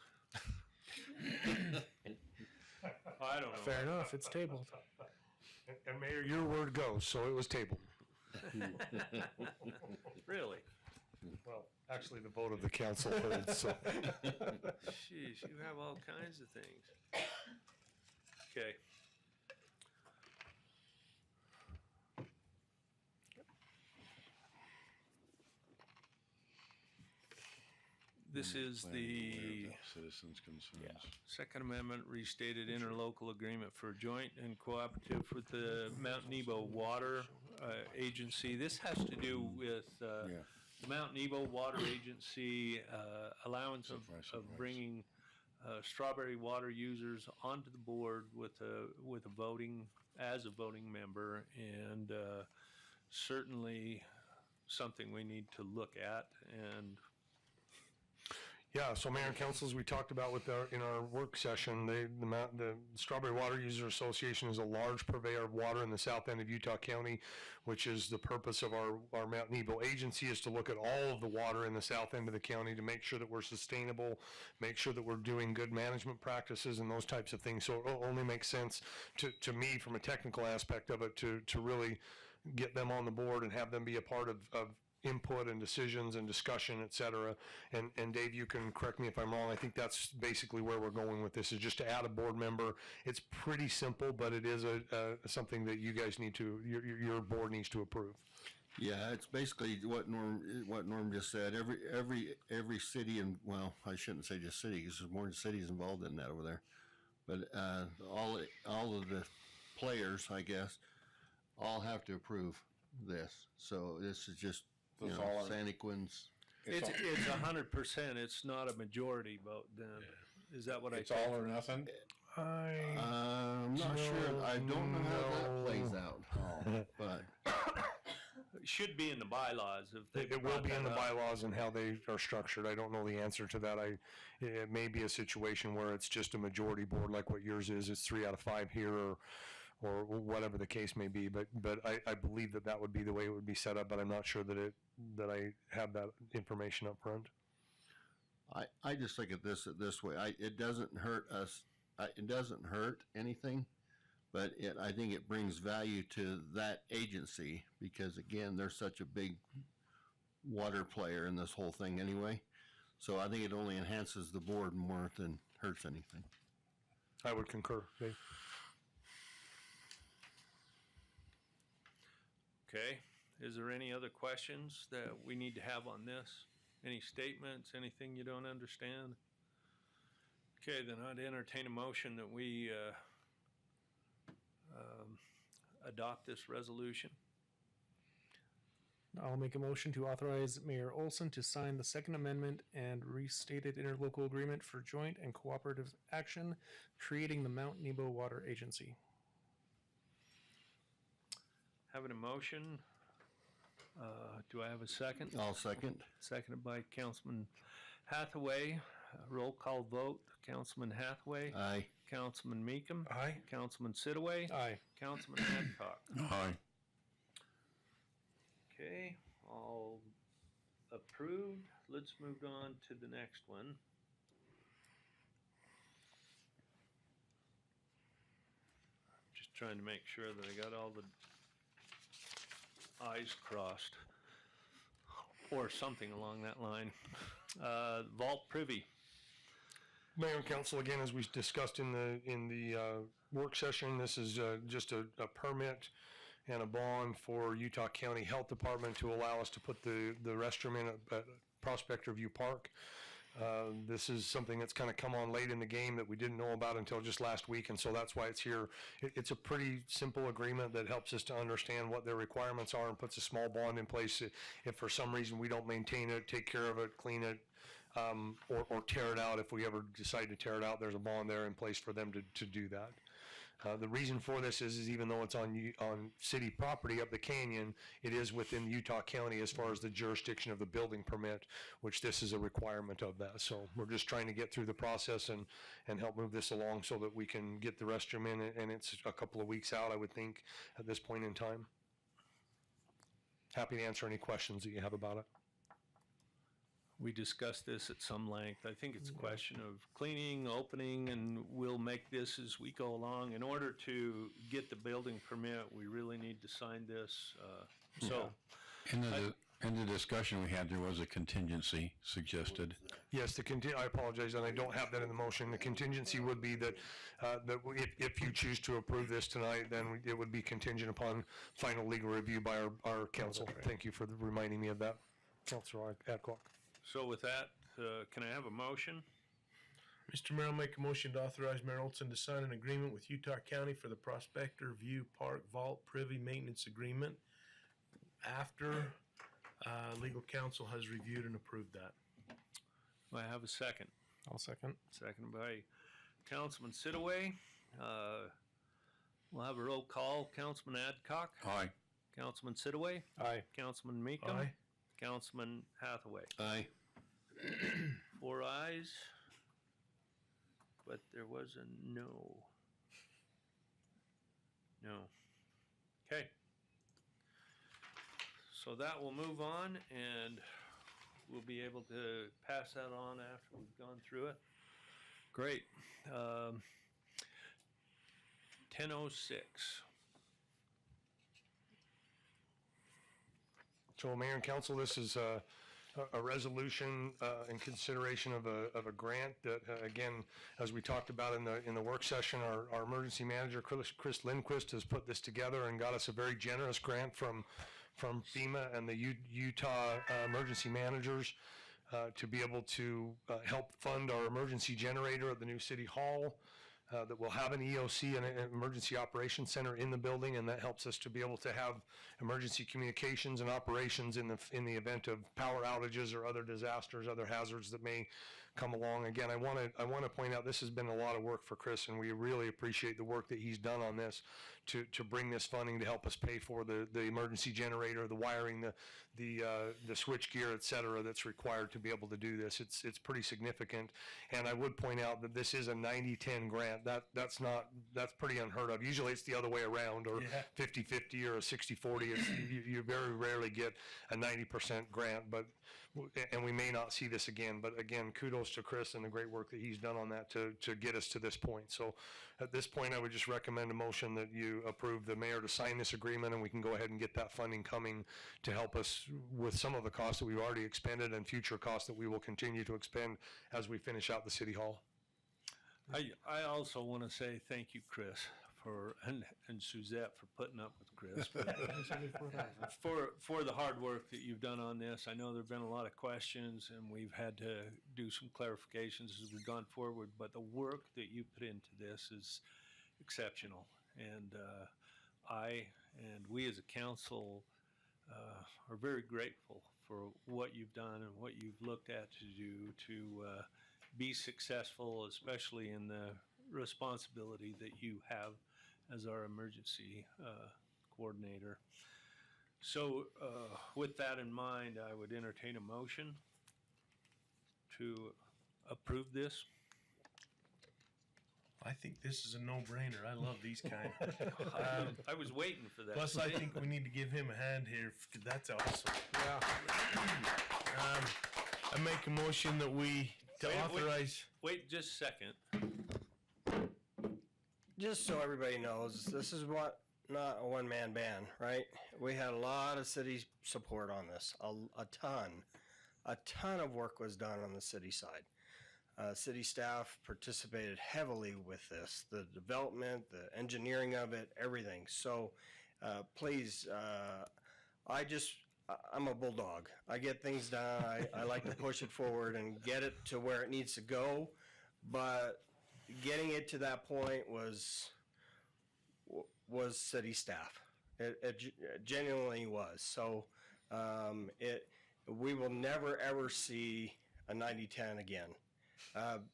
I don't know. Fair enough. It's tabled. And Mayor, your word goes, so it was tabled. Really? Well, actually, the vote of the council heard, so. Jeez, you have all kinds of things. Okay. This is the Citizens' concerns. Second Amendment restated interlocal agreement for joint and cooperative with the Mount Nebo Water Agency. This has to do with Yeah. the Mount Nebo Water Agency allowance Surprise, of surprise. bringing Strawberry water users onto the board with a voting, as a voting member, and certainly something we need to look at. And Yeah, so Mayor and Council, as we talked about in our work session, the Strawberry Water User Association is a large purveyor of water in the south end of Utah County, which is the purpose of our Mount Nebo agency, is to look at all of the water in the south end of the county to make sure that we're sustainable, make sure that we're doing good management practices and those types of things. So it only makes sense to me from a technical aspect of it to really get them on the board and have them be a part of input and decisions and discussion, et cetera. And Dave, you can correct me if I'm wrong. I think that's basically where we're going with this, is just to add a board member. It's pretty simple, but it is something that you guys need to, your board needs to approve. Yeah, it's basically what Norm just said. Every city, and well, I shouldn't say just city, because there's more cities involved in that over there. But all of the players, I guess, all have to approve this. So this is just, you That's know, all our- Santaquin's. it's 100%. It's not a majority vote. Then is that what I? It's all or nothing? I'm not sure. I don't know how that plays out, but It should be in the bylaws if they. It will be in the bylaws and how they are structured. I don't know the answer to that. It may be a situation where it's just a majority board like what yours is. It's 3 out of 5 here, or whatever the case may be. But I believe that would be the way it would be set up. But I'm not sure that I have that information up front. I just look at this way. It doesn't hurt us. It doesn't hurt anything, but I think it brings value to that agency, because again, they're such a big water player in this whole thing anyway. So I think it only enhances the board more than hurts anything. I would concur, Dave. Okay. Is there any other questions that we need to have on this? Any statements? Anything you don't understand? Okay, then I'd entertain a motion that we adopt this resolution. I'll make a motion to authorize Mayor Olson to sign the Second Amendment and restated interlocal agreement for joint and cooperative action, creating the Mount Nebo Water Agency. Having a motion. Do I have a second? I'll second. Seconded by Councilman Hathaway. Roll call vote. Councilman Hathaway. Aye. Councilman Meekum. Aye. Councilman Sitaway. Aye. Councilman Hancock. Aye. Okay, all approved. Let's move on to the next one. Just trying to make sure that I got all the I's crossed, or something along that line. Vault Privy. Mayor and Council, again, as we discussed in the work session, this is just a permit and a bond for Utah County Health Department to allow us to put the restroom in at Prospector View Park. This is something that's kind of come on late in the game that we didn't know about until just last week, and so that's why it's here. It's a pretty simple agreement that helps us to understand what their requirements are and puts a small bond in place if for some reason we don't maintain it, take care of it, clean it, or tear it out. If we ever decide to tear it out, there's a bond there in place for them to do that. The reason for this is even though it's on city property up the canyon, it is within Utah County as far as the jurisdiction of the building permit, which this is a requirement of that. So we're just trying to get through the process and help move this along so that we can get the restroom in, and it's a couple of weeks out, I would think, at this point in time. Happy to answer any questions that you have about it. We discussed this at some length. I think it's a question of cleaning, opening, and we'll make this as we go along. In order to get the building permit, we really need to sign this. In the discussion we had, there was a contingency suggested. Yes, I apologize, and I don't have that in the motion. The contingency would be that if you choose to approve this tonight, then it would be contingent upon final legal review by our council. Thank you for reminding me of that, Councilor Adcock. So with that, can I have a motion? Mr. Mayor, I'll make a motion to authorize Mayor Olson to sign an agreement with Utah County for the Prospector View Park Vault Privy Maintenance Agreement after legal counsel has reviewed and approved that. Do I have a second? I'll second. Second by Councilman Sitaway. We'll have a roll call. Councilman Adcock. Aye. Councilman Sitaway. Aye. Councilman Meekum. Aye. Councilman Hathaway. Aye. 4 ayes, but there was a no. No. Okay. So that will move on, and we'll be able to pass that on after we've gone through it. Great. 10:06. So, Mayor and Council, this is a resolution in consideration of a grant that, again, as we talked about in the work session, our emergency manager, Chris Lindquist, has put this together and got us a very generous grant from FEMA and the Utah emergency managers to be able to help fund our emergency generator at the new city hall. That will have an EOC and an emergency operations center in the building, and that helps us to be able to have emergency communications and operations in the event of power outages or other disasters, other hazards that may come along. Again, I want to point out this has been a lot of work for Chris, and we really appreciate the work that he's done on this to bring this funding to help us pay for the emergency generator, the wiring, the switch gear, et cetera, that's required to be able to do this. It's pretty significant. And I would point out that this is a 90-10 grant. That's pretty unheard of. Usually it's the other way around, or 50-50 or a 60-40. You very rarely get a 90% grant, and we may not see this again. But again, kudos to Chris and the great work that he's done on that to get us to this point. So at this point, I would just recommend a motion that you approve the mayor to sign this agreement, and we can go ahead and get that funding coming to help us with some of the costs that we've already expended and future costs that we will continue to expend as we finish out the city hall. I also want to say thank you, Chris, and Suzette for putting up with Chris, for the hard work that you've done on this. I know there have been a lot of questions, and we've had to do some clarifications as we've gone forward, but the work that you put into this is exceptional. And I and we as a council are very grateful for what you've done and what you've looked at to do to be successful, especially in the responsibility that you have as our emergency coordinator. So with that in mind, I would entertain a motion to approve this. I think this is a no-brainer. I love these kind. I was waiting for that. Plus, I think we need to give him a hand here, 'cause that's awesome. Yeah. I make a motion that we authorize. Wait just a second. Just so everybody knows, this is not a one-man band, right? We had a lot of city support on this, a ton of work was done on the city side. City staff participated heavily with this, the development, the engineering of it, everything. So please, I'm a bulldog. I get things done. I like to push it forward and get it to where it needs to go. But getting it to that point was city staff. It genuinely was. So we will never ever see a 90-10 again.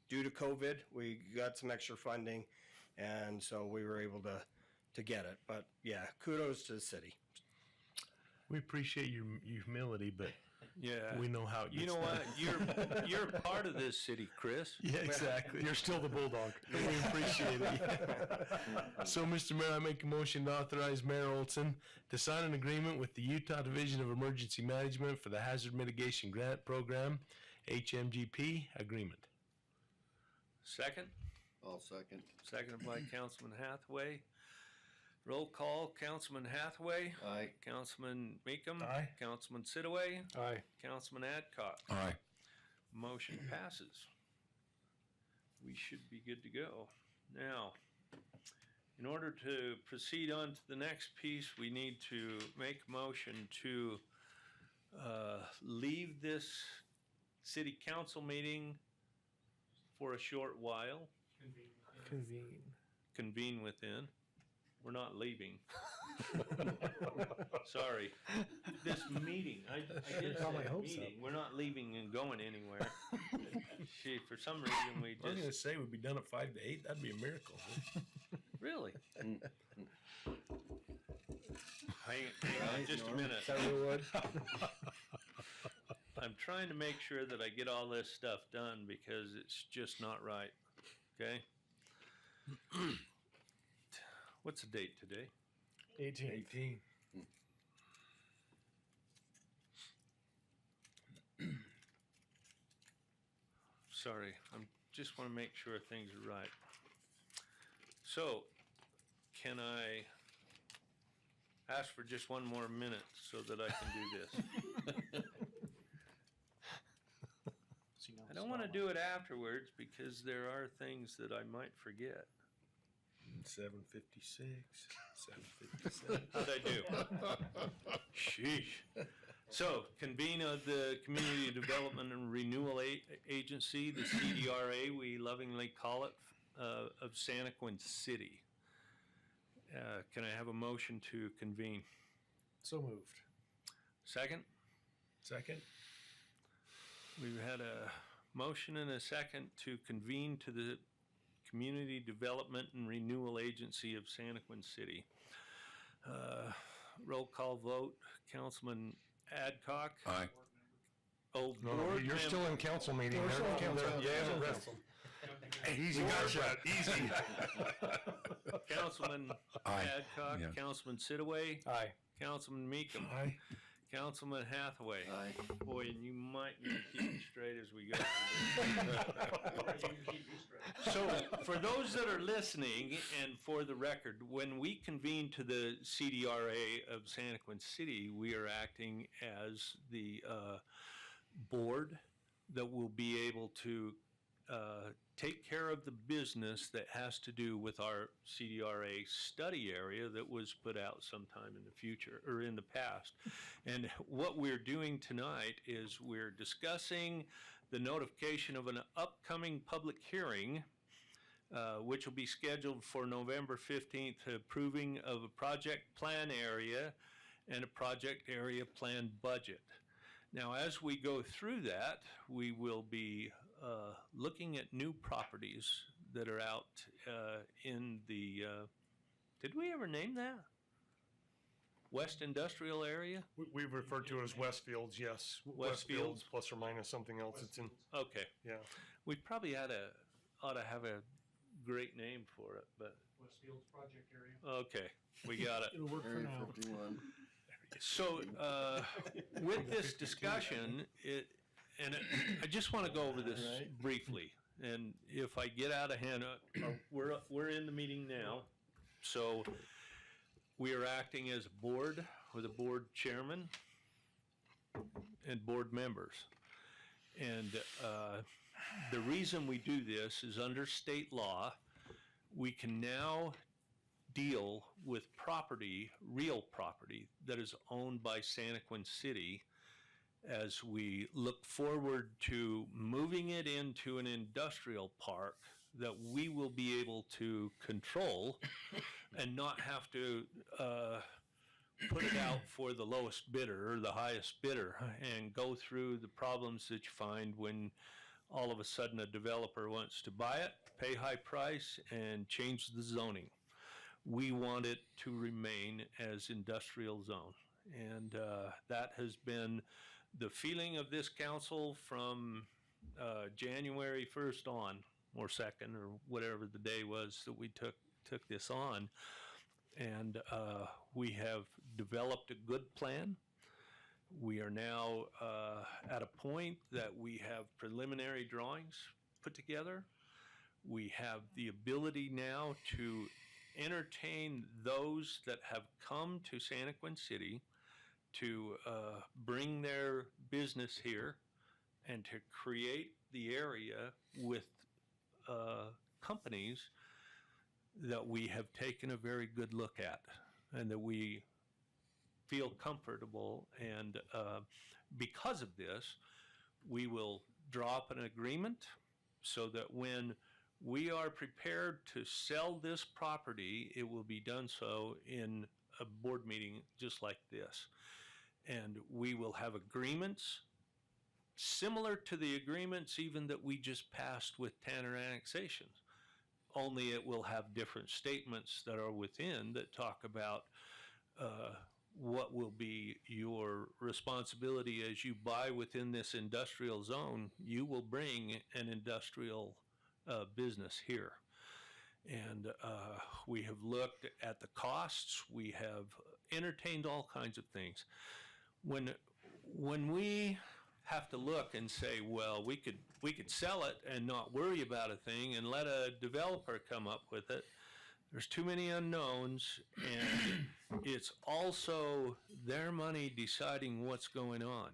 Due to COVID, we got some extra funding, And so we were able to get it. But yeah, kudos to the city. We appreciate your humility, but Yeah. we know how it gets You know done. what? You're part of this city, Chris. Yeah, exactly. You're still the bulldog. We appreciate it. So, Mr. Mayor, I make a motion to authorize Mayor Olson to sign an agreement with the Utah Division of Emergency Management for the Hazard Mitigation Grant Program, HMGP agreement. Second? I'll second. Seconded by Councilman Hathaway. Roll call, Councilman Hathaway. Aye. Councilman Meekum. Aye. Councilman Sitaway. Aye. Councilman Adcock. Aye. Motion passes. We should be good to go. Now, in order to proceed on to the next piece, we need to make a motion to leave this city council meeting for a short while, Convene. convene within. We're not leaving. Sorry. This meeting, I did say Probably hope so. meeting. We're not leaving and going anywhere. Gee, for some reason we I was going to just, say we'd be done at 5 to 8. That'd be a miracle. really? Hang on just a minute. Wood. I'm trying to make sure that I get all this stuff done because it's just not right. Okay? What's the date today? 18. Sorry, I'm just want to make sure things are right. So, can I ask for just one more minute so that I can do this? I don't want to do it afterwards because there are things that I might forget. 7:56. 7:57. How'd I do? Sheesh. So, convene of the Community Development and Renewal Agency, the CDRA, we lovingly call it, of Santaquin City. Can I have a motion to convene? So moved. Second? Second. We've had a motion and a second to convene to the Community Development and Renewal Agency of Santaquin City. Roll call vote, Councilman Adcock. Aye. Oh, No, board you're member- still in council meeting. We're still in council. Yeah, rest. Easy gunshot. Easy. Councilman Aye. Adcock, Yeah. Councilman Sitaway, Aye. Councilman Meekum, Aye. Councilman Hathaway. Aye. Boy, and you might need to keep it straight as we go through this. So, for those that are listening, and for the record, when we convene to the CDRA of Santaquin City, we are acting as the board that will be able to take care of the business that has to do with our CDRA study area that was put out sometime in the future or in the past. And what we're doing tonight is we're discussing the notification of an upcoming public hearing, which will be scheduled for November 15th, approving of a project plan area and a project area plan budget. Now, as we go through that, we will be looking at new properties that are out in the, did we ever name that? West Industrial Area? We refer to it as Westfields, yes. Westfields. plus or minus something else. It's in, Okay. yeah. We probably ought to have a great name for it, but, Westfields project area. okay, we got it. It'll work for Area now. 51. So, with this discussion, I just want to go over this briefly, and if I get out of hand, we're in the meeting now, so we are acting as a board with a board chairman and board members. And the reason we do this is under state law, we can now deal with property, real property, that is owned by Santaquin City as we look forward to moving it into an industrial park that we will be able to control and not have to put it out for the lowest bidder or the highest bidder and go through the problems that you find when all of a sudden a developer wants to buy it, pay high price, and change the zoning. We want it to remain as industrial zone. And that has been the feeling of this council from January 1st on, or 2nd, or whatever the day was that we took this on. And we have developed a good plan. We are now at a point that we have preliminary drawings put together. We have the ability now to entertain those that have come to Santaquin City to bring their business here and to create the area with companies that we have taken a very good look at and that we feel comfortable. And because of this, we will draw up an agreement so that when we are prepared to sell this property, it will be done so in a board meeting just like this. And we will have agreements similar to the agreements even that we just passed with Tanner Annexations. Only it will have different statements that are within that talk about what will be your responsibility as you buy within this industrial zone. You will bring an industrial business here. And we have looked at the costs. We have entertained all kinds of things. When we have to look and say, well, we could sell it and not worry about a thing and let a developer come up with it, there's too many unknowns, and it's also their money deciding what's going on.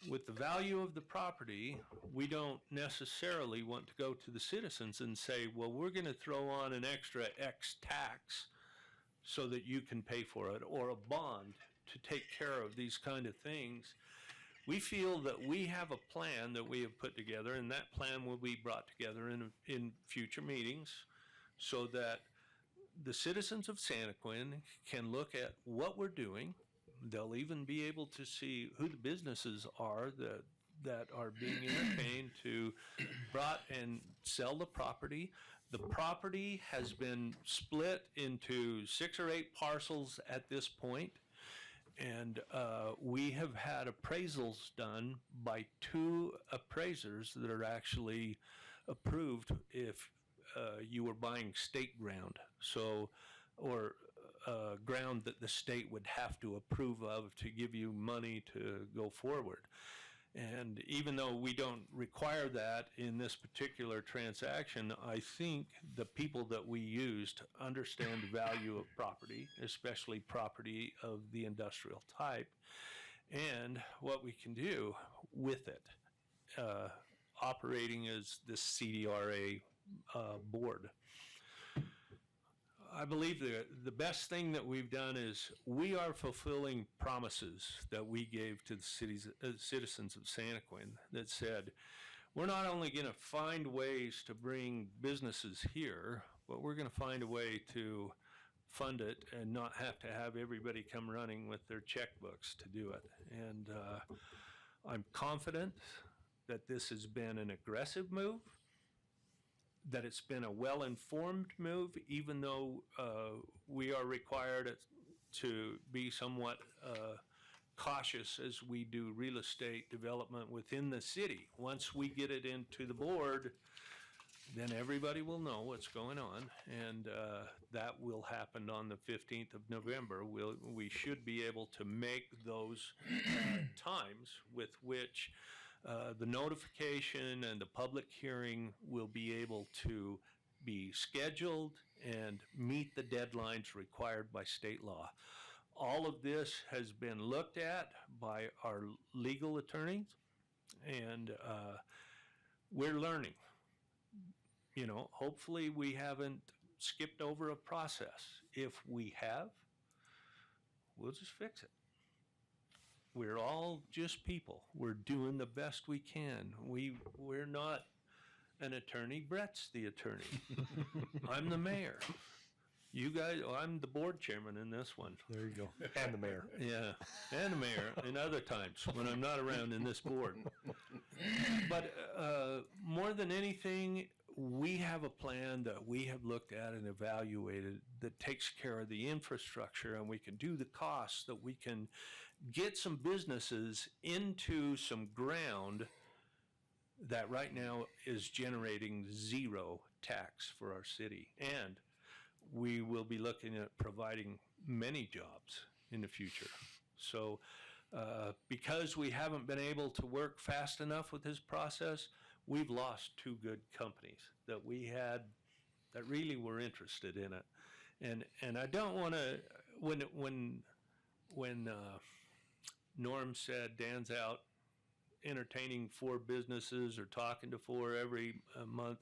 With the value of the property, we don't necessarily want to go to the citizens and say, well, we're going to throw on an extra X tax so that you can pay for it, or a bond to take care of these kind of things. We feel that we have a plan that we have put together, and that plan will be brought together in future meetings so that the citizens of Santaquin can look at what we're doing. They'll even be able to see who the businesses are that are being entertained to brought and sell the property. The property has been split into 6 or 8 parcels at this point, and we have had appraisals done by 2 appraisers that are actually approved if you were buying state ground, or ground that the state would have to approve of to give you money to go forward. And even though we don't require that in this particular transaction, I think the people that we used understand the value of property, especially property of the industrial type, and what we can do with it, operating as this CDRA board. I believe the best thing that we've done is we are fulfilling promises that we gave to the citizens of Santaquin that said, we're not only going to find ways to bring businesses here, but we're going to find a way to fund it and not have to have everybody come running with their checkbooks to do it. And I'm confident that this has been an aggressive move, that it's been a well-informed move, even though we are required to be somewhat cautious as we do real estate development within the city. Once we get it into the board, then everybody will know what's going on, and that will happen on the 15th of November. We should be able to make those times with which the notification and the public hearing will be able to be scheduled and meet the deadlines required by state law. All of this has been looked at by our legal attorneys, and we're learning. You know, hopefully we haven't skipped over a process. If we have, we'll just fix it. We're all just people. We're doing the best we can. We're not an attorney. Brett's the attorney. I'm the mayor. You guys, I'm the board chairman in this one. There you go. And the mayor. Yeah, and the mayor, and other times when I'm not around in this board. But more than anything, we have a plan that we have looked at and evaluated that takes care of the infrastructure, and we can do the costs, that we can get some businesses into some ground that right now is generating zero tax for our city. And we will be looking at providing many jobs in the future. So because we haven't been able to work fast enough with this process, we've lost two good companies that we had that really were interested in it. And I don't want to, when Norm said Dan's out entertaining 4 businesses or talking to 4 every month,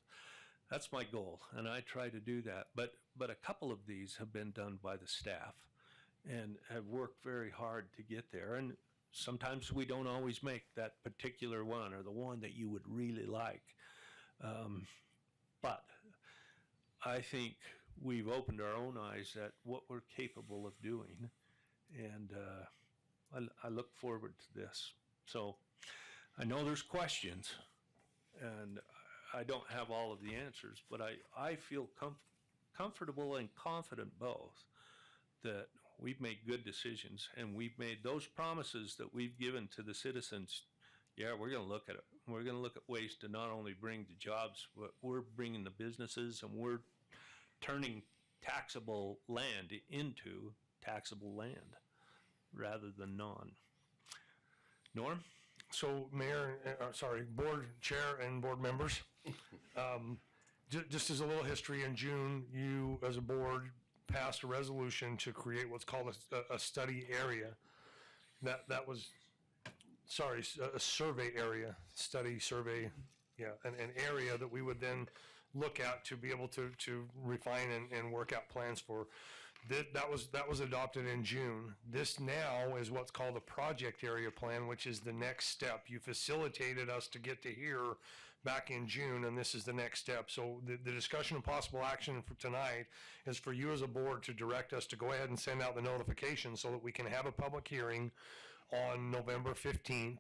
that's my goal, and I try to do that. But a couple of these have been done by the staff and have worked very hard to get there. And sometimes we don't always make that particular one or the one that you would really like. But I think we've opened our own eyes at what we're capable of doing. And I look forward to this. So I know there's questions, and I don't have all of the answers, but I feel comfortable and confident both that we've made good decisions, and we've made those promises that we've given to the citizens. Yeah, we're going to look at it. We're going to look at ways to not only bring the jobs, but we're bringing the businesses, and we're turning taxable land into taxable land rather than non. Norm? So, Mayor, Board Chair and board members, just as a little history, in June, you as a board passed a resolution to create what's called a study area. That was, a survey area, study, survey, an area that we would then look at to be able to refine and work out plans for. That was adopted in June. This now is what's called a project area plan, which is the next step. You facilitated us to get to here back in June, and this is the next step. So the discussion and possible action for tonight is for you as a board to direct us to go ahead and send out the notification so that we can have a public hearing on November 15th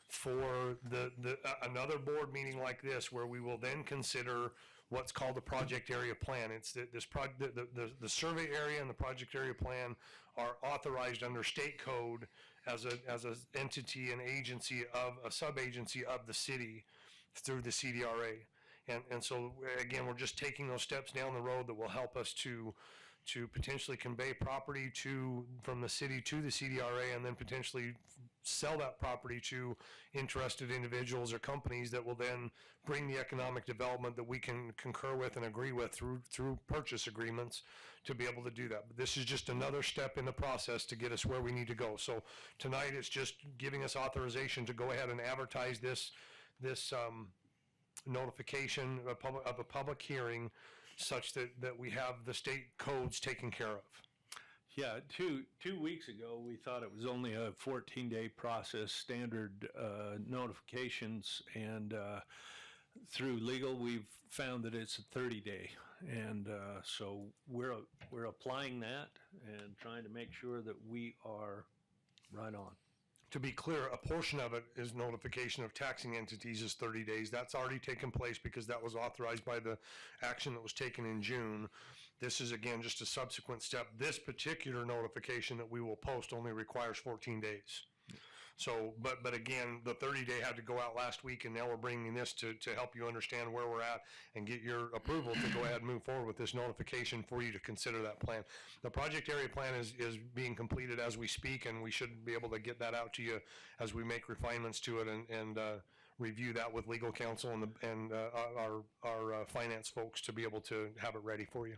for another board meeting like this, where we will then consider what's called the project area plan. It's the survey area and the project area plan are authorized under state code as an entity, an agency of a sub-agency of the city through the CDRA. And so again, we're just taking those steps down the road that will help us to potentially convey property from the city to the CDRA, and then potentially sell that property to interested individuals or companies that will then bring the economic development that we can concur with and agree with through purchase agreements to be able to do that. But this is just another step in the process to get us where we need to go. So tonight it's just giving us authorization to go ahead and advertise this notification of a public hearing, such that we have the state codes taken care of. Yeah, 2 weeks ago, we thought it was only a 14-day process, standard notifications, and through legal, we've found that it's a 30-day. And so we're applying that and trying to make sure that we are right on. To be clear, a portion of it is notification of taxing entities is 30 days. That's already taken place because that was authorized by the action that was taken in June. This is, again, just a subsequent step. This particular notification that we will post only requires 14 days. So, but again, the 30-day had to go out last week, and now we're bringing this to help you understand where we're at and get your approval to go ahead and move forward with this notification for you to consider that plan. The project area plan is being completed as we speak, and we should be able to get that out to you as we make refinements to it and review that with legal counsel and our finance folks to be able to have it ready for you.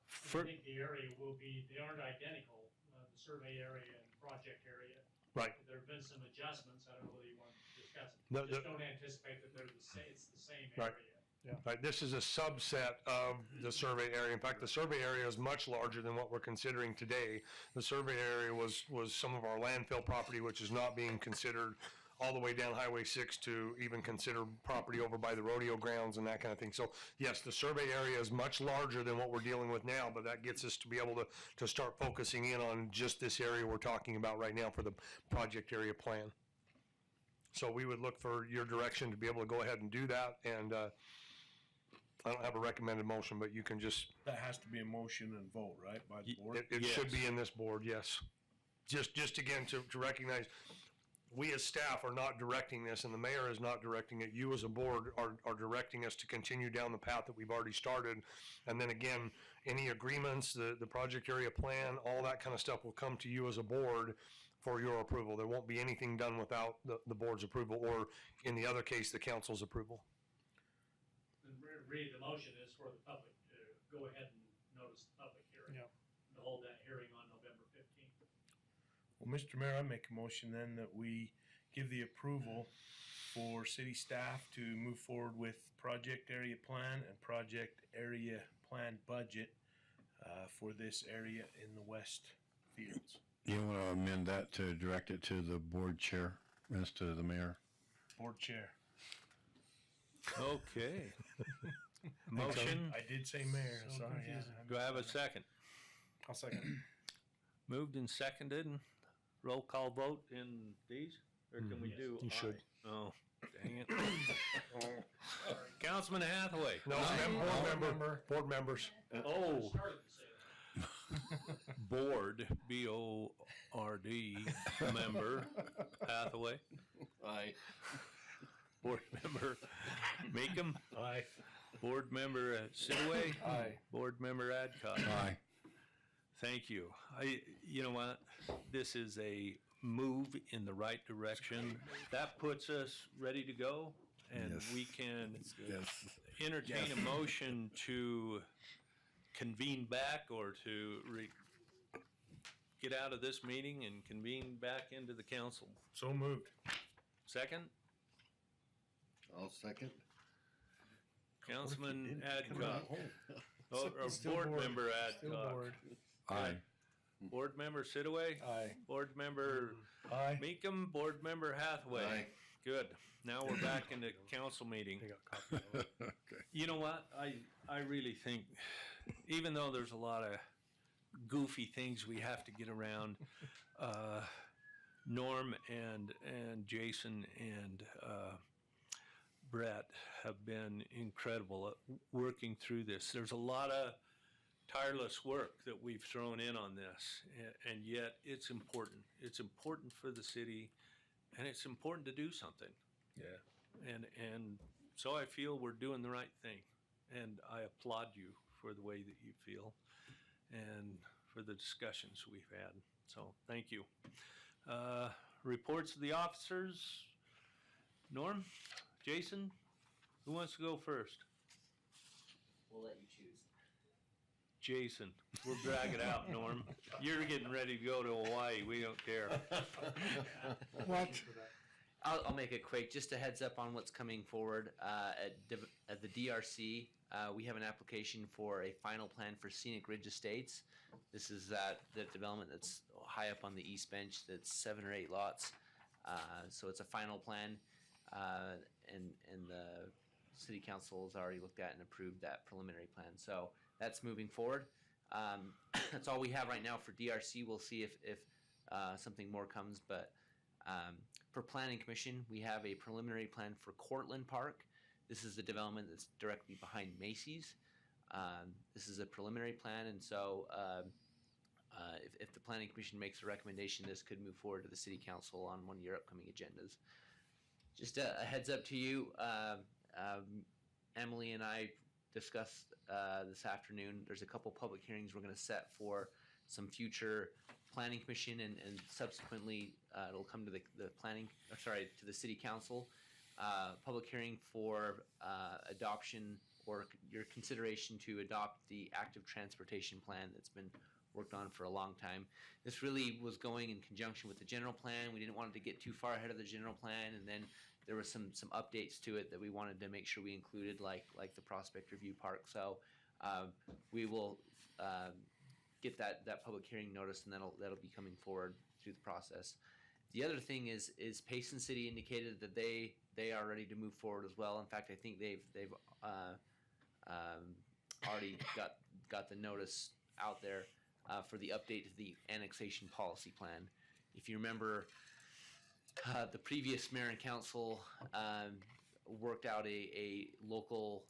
I think the area they aren't identical, the survey area and project area. Right. There have been some adjustments. I don't know whether you want to discuss it. No, Just don't anticipate that they're it's the same Right. area. Yeah. Right. This is a subset of the survey area. In fact, the survey area is much larger than what we're considering today. The survey area was some of our landfill property, which is not being considered all the way down Highway 6 to even consider property over by the rodeo grounds and that kind of thing. So yes, the survey area is much larger than what we're dealing with now, but that gets us to be able to start focusing in on just this area we're talking about right now for the project area plan. So we would look for your direction to be able to go ahead and do that, and I don't have a recommended motion, but you can just, That has to be a motion and vote, right, by the board? it should be in this board, yes. Just again, to recognize, we as staff are not directing this, and the mayor is not directing it. You as a board are directing us to continue down the path that we've already started. And then again, any agreements, the project area plan, all that kind of stuff will come to you as a board for your approval. There won't be anything done without the board's approval, or in the other case, the council's approval. And really, the motion is for the public to go ahead and notice the public hearing. Yep. To hold that hearing on November 15th. Well, Mr. Mayor, I make a motion then that we give the approval for city staff to move forward with project area plan and project area plan budget for this area in the West Fields. You want to amend that to direct it to the board chair, instead of the mayor? Board chair. Okay. Motion, I did say mayor, So sorry. Yeah. confusing. do I have a second? I'll second. Moved and seconded, roll call vote in these, or can we Yes. do? You should. aye? Oh, dang it. Councilman Hathaway. No, board members. Oh, Started to say that. board, B-O-R-D, member Hathaway. Aye. Board member Meekum. Aye. Board member Sidway. Aye. Board member Adcock. Aye. Thank you. You know what? This is a move in the right direction. That puts us ready to go, and Yes. we can Yes. entertain a motion to convene back or to get out of this meeting and convene back into the council. So moved. Second, I'll second. Councilman Adcock. Or Still board board. member Still Adcock. board. Aye. Board member Sidaway. Aye. Board member Aye. Meekum. Board member Hathaway. Aye. Good. Now we're back in the council meeting. I got a copy of it. Okay. You know what? I really think, even though there's a lot of goofy things we have to get around, Norm and Jason and Brett have been incredible at working through this. There's a lot of tireless work that we've thrown in on this, and yet it's important. It's important for the city, and it's important to do something. Yeah. And so I feel we're doing the right thing, and I applaud you for the way that you feel and for the discussions we've had. So thank you. Reports of the officers. Norm, Jason, who wants to go first? We'll let you choose. Jason, we'll drag it out, Norm. You're getting ready to go to Hawaii. We don't care. What? I'll make it quick. Just a heads up on what's coming forward at the DRC. We have an application for a final plan for Scenic Ridge Estates. This is the development that's high up on the east bench. That's 7 or 8 lots. So it's a final plan, and the city council has already looked at and approved that preliminary plan. So that's moving forward. That's all we have right now for DRC. We'll see if something more comes, but. For Planning Commission, we have a preliminary plan for Cortland Park. This is the development that's directly behind Macy's. This is a preliminary plan, and so if the Planning Commission makes a recommendation, this could move forward to the City Council on one of your upcoming agendas. Just a heads up to you, Emily and I discussed this afternoon. There's a couple public hearings we're going to set for some future Planning Commission, and subsequently it'll come to the to the City Council. Public hearing for adoption or your consideration to adopt the active transportation plan that's been worked on for a long time. This really was going in conjunction with the general plan. We didn't want it to get too far ahead of the general plan, and then there were some updates to it that we wanted to make sure we included, like the Prospect Review Park. So we will get that public hearing notice, and that'll be coming forward through the process. The other thing is Payson City indicated that they are ready to move forward as well. In fact, I think they've already got the notice out there for the update to the annexation policy plan. If you remember, the previous mayor and council worked out a local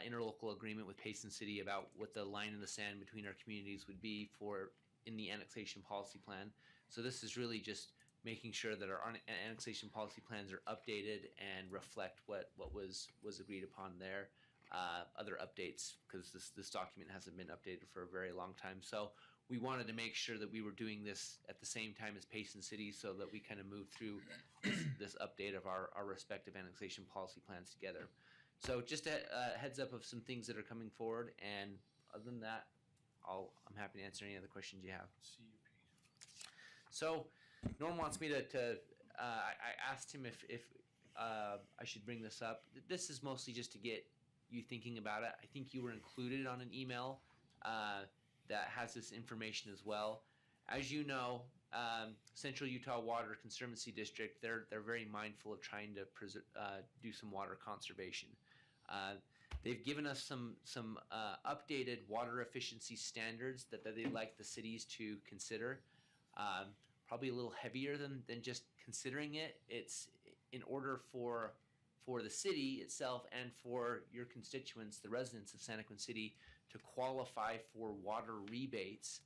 interlocal agreement with Payson City about what the line in the sand between our communities would be in the annexation policy plan. So this is really just making sure that our annexation policy plans are updated and reflect what was agreed upon there. Other updates, because this document hasn't been updated for a very long time. So we wanted to make sure that we were doing this at the same time as Payson City, so that we kind of moved through this update of our respective annexation policy plans together. So just a heads up of some things that are coming forward, and other than that, I'm happy to answer any other questions you have. So Norm wants me to I asked him if I should bring this up. This is mostly just to get you thinking about it. I think you were included on an email that has this information as well. As you know, Central Utah Water Conservancy District, they're very mindful of trying to do some water conservation. They've given us some updated water efficiency standards that they'd like the cities to consider. Probably a little heavier than just considering it. It's in order for the city itself and for your constituents, the residents of Santaquin City, to qualify for water rebates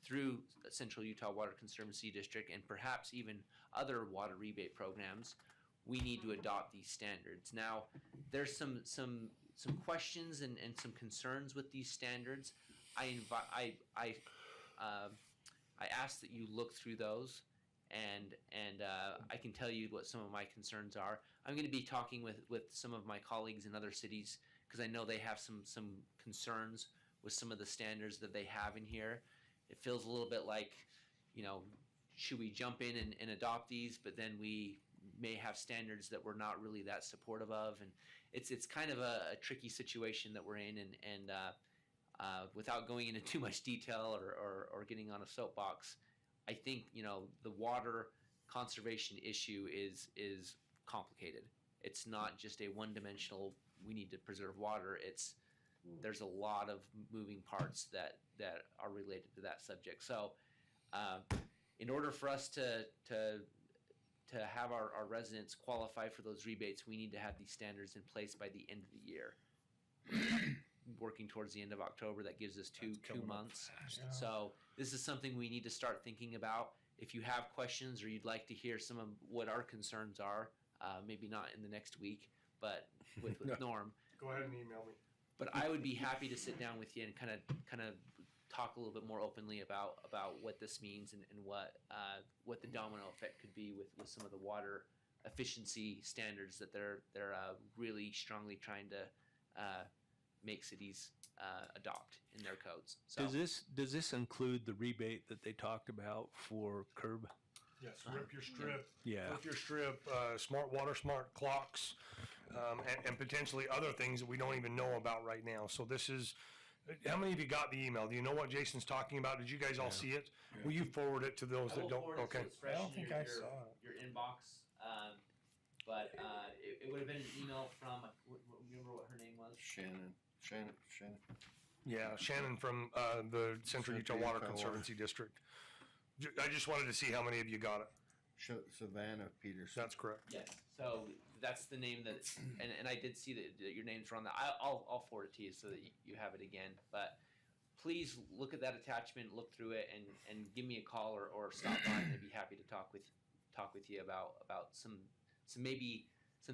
through Central Utah Water Conservancy District and perhaps even other water rebate programs. We need to adopt these standards. Now, there's some questions and some concerns with these standards. I ask that you look through those, and I can tell you what some of my concerns are. I'm going to be talking with some of my colleagues in other cities, because I know they have some concerns with some of the standards that they have in here. It feels a little bit like, should we jump in and adopt these, but then we may have standards that we're not really that supportive of, and it's kind of a tricky situation that we're in, and without going into too much detail or getting on a soapbox, I think the water conservation issue is complicated. It's not just a one-dimensional, we need to preserve water. There's a lot of moving parts that are related to that subject. So in order for us to have our residents qualify for those rebates, we need to have these standards in place by the end of the year. Working towards the end of October, that gives us two months. So this is something we need to start thinking about. If you have questions or you'd like to hear some of what our concerns are, maybe not in the next week, but with Norm. Go ahead and email me. But I would be happy to sit down with you and kind of talk a little bit more openly about what this means and what the domino effect could be with some of the water efficiency standards that they're really strongly trying to make cities adopt in their codes. So, Does this include the rebate that they talked about for curb? Yes, rip your strip. Yeah. Rip your strip, smart water, smart clocks, and potentially other things that we don't even know about right now. So this is, how many of you got the email? Do you know what Jason's talking about? Did you guys all see it? Will you forward it to those that don't? Okay. I don't think I saw it. Your inbox. But it would have been an email from, remember what her name was? Shannon. Yeah, Shannon from the Central Utah Water Conservancy District. I just wanted to see how many of you got it. Savannah Peterson. That's correct. Yes. So that's the name that, and I did see that your names were on that. I'll forward it to you so that you have it again. But please look at that attachment, look through it, and give me a call or stop by, and I'd be happy to talk with you about some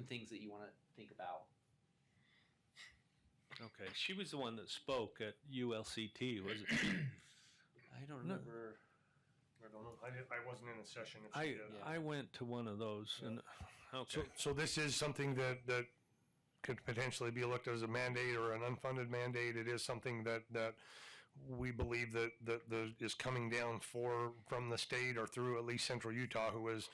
things that you want to think about. Okay, she was the one that spoke at ULCT, wasn't she? I don't remember. I don't know. I wasn't in a session. If she did. I went to one of those, and okay. So this is something that could potentially be looked at as a mandate or an unfunded mandate. It is something that we believe that is coming down from the state or through at least Central Utah, who is,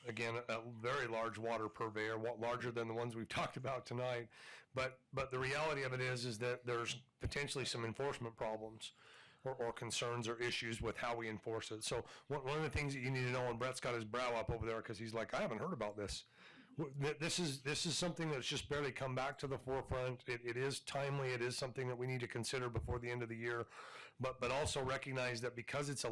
again, a very large water purveyor, larger than the ones we've talked about tonight. But the reality of it is that there's potentially some enforcement problems or concerns or issues with how we enforce it. So one of the things that you need to know, and Brett's got his brow up over there because he's like, I haven't heard about this. This is something that's just barely come back to the forefront. It is timely. It is something that we need to consider before the end of the year, but also recognize that because it's a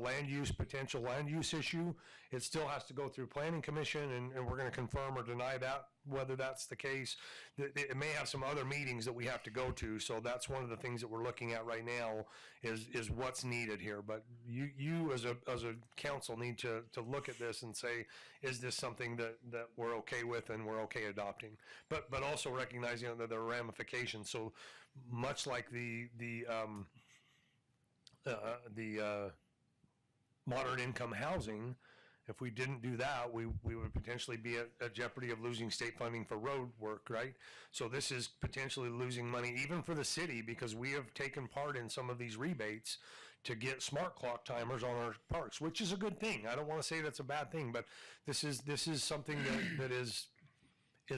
potential land use issue, it still has to go through planning commission, and we're going to confirm or deny that, whether that's the case. It may have some other meetings that we have to go to, so that's one of the things that we're looking at right now is what's needed here. But you as a council need to look at this and say, is this something that we're okay with and we're okay adopting? But also recognizing that there are ramifications. So much like the moderate income housing, if we didn't do that, we would potentially be at jeopardy of losing state funding for road work, right? So this is potentially losing money even for the city, because we have taken part in some of these rebates to get smart clock timers on our parks, which is a good thing. I don't want to say that's a bad thing, but this is something that is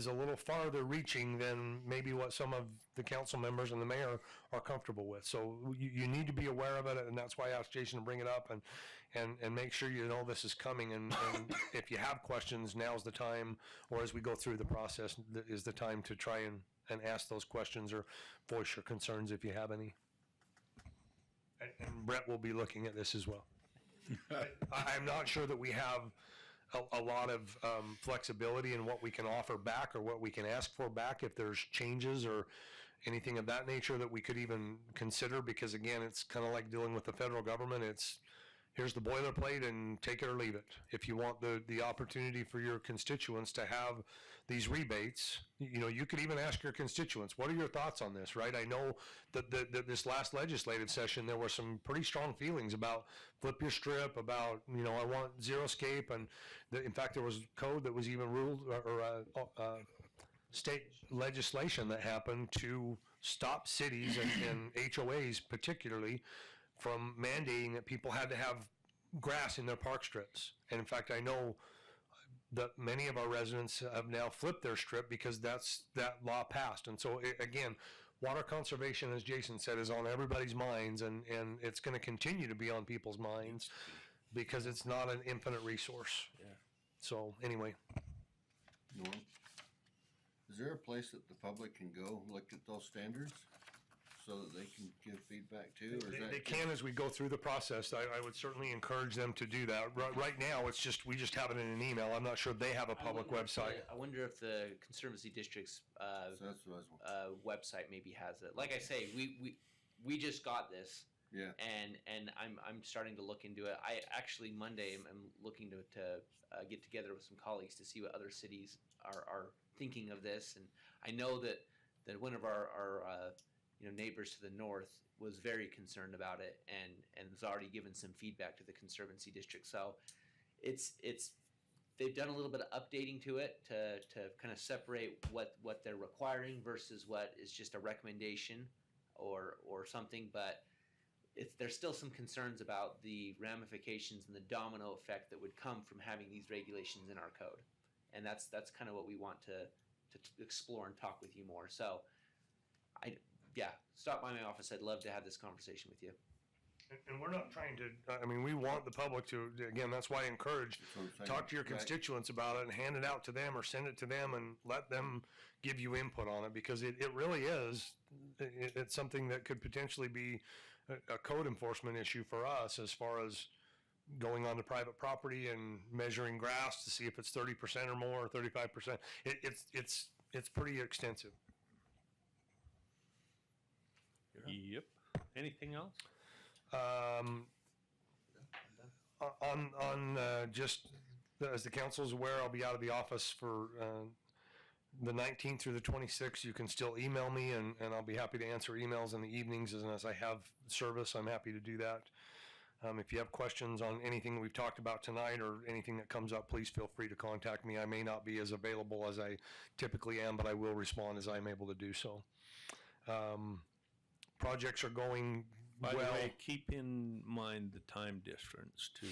a little farther reaching than maybe what some of the council members and the mayor are comfortable with. So you need to be aware of it, and that's why I asked Jason to bring it up and make sure you know this is coming. And if you have questions, now's the time, or as we go through the process, is the time to try and ask those questions or voice your concerns if you have any. And Brett will be looking at this as well. I'm not sure that we have a lot of flexibility in what we can offer back or what we can ask for back if there's changes or anything of that nature that we could even consider, because again, it's kind of like dealing with the federal government. It's here's the boilerplate and take it or leave it. If you want the opportunity for your constituents to have these rebates, you could even ask your constituents, what are your thoughts on this, right? I know that this last legislative session, there were some pretty strong feelings about flip your strip, about, I want xeriscape, and in fact, there was code that was even ruled, or state legislation that happened to stop cities and HOAs particularly from mandating that people had to have grass in their park strips. And in fact, I know that many of our residents have now flipped their strip because that law passed. And so again, water conservation, as Jason said, is on everybody's minds, and it's going to continue to be on people's minds because it's not an infinite resource. Yeah. So anyway. Norm, is there a place that the public can go look at those standards so that they can give feedback too? Or They can as we go through the process. I would certainly encourage them to do that. Right now, we just have it in an email. I'm not sure they have a public website. I wonder if the Conservancy District's So that's what I was website maybe has it. Like I say, we just got this. Yeah. And I'm starting to look into it. I actually Monday am looking to get together with some colleagues to see what other cities are thinking of this. And I know that one of our neighbors to the north was very concerned about it and has already given some feedback to the Conservancy District. So they've done a little bit of updating to it to kind of separate what they're requiring versus what is just a recommendation or something. But there's still some concerns about the ramifications and the domino effect that would come from having these regulations in our code. And that's kind of what we want to explore and talk with you more. So stop by my office. I'd love to have this conversation with you. And we're not trying to, we want the public to, again, that's why I encourage, talk to your constituents about it and hand it out to them or send it to them and let them give you input on it, because it really is, it's something that could potentially be a code enforcement issue for us as far as going onto private property and measuring grass to see if it's 30% or more, or 35%. It's pretty extensive. Yep. Anything else? Just as the council's aware, I'll be out of the office for the 19th through the 26th. You can still email me, and I'll be happy to answer emails in the evenings, and as I have service, I'm happy to do that. If you have questions on anything we've talked about tonight or anything that comes up, please feel free to contact me. I may not be as available as I typically am, but I will respond as I'm able to do so. Projects are going By well. the way, keep in mind the time difference too,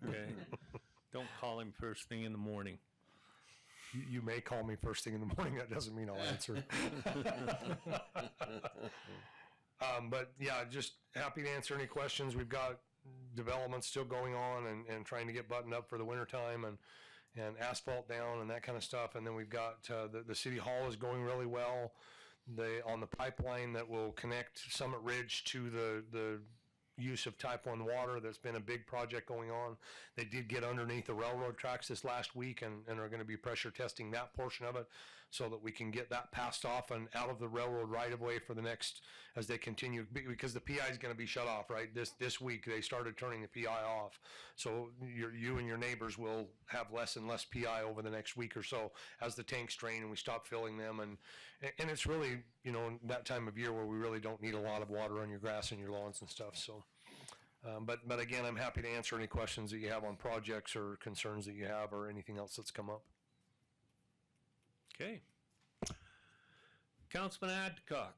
okay? Don't call him first thing in the morning. You may call me first thing in the morning. That doesn't mean I'll answer. But yeah, just happy to answer any questions. We've got development still going on and trying to get buttoned up for the wintertime and asphalt down and that kind of stuff. And then we've got the city hall is going really well. On the pipeline that will connect Summit Ridge to the use of type 1 water, that's been a big project going on. They did get underneath the railroad tracks this last week and are going to be pressure testing that portion of it so that we can get that passed off and out of the railroad right of way for the next, as they continue, because the PI is going to be shut off, right? This week they started turning the PI off. So you and your neighbors will have less and less PI over the next week or so as the tanks drain and we stop filling them. And it's really, that time of year where we really don't need a lot of water on your grass and your lawns and stuff. So, but again, I'm happy to answer any questions that you have on projects or concerns that you have or anything else that's come up. Okay. Councilman Adcock.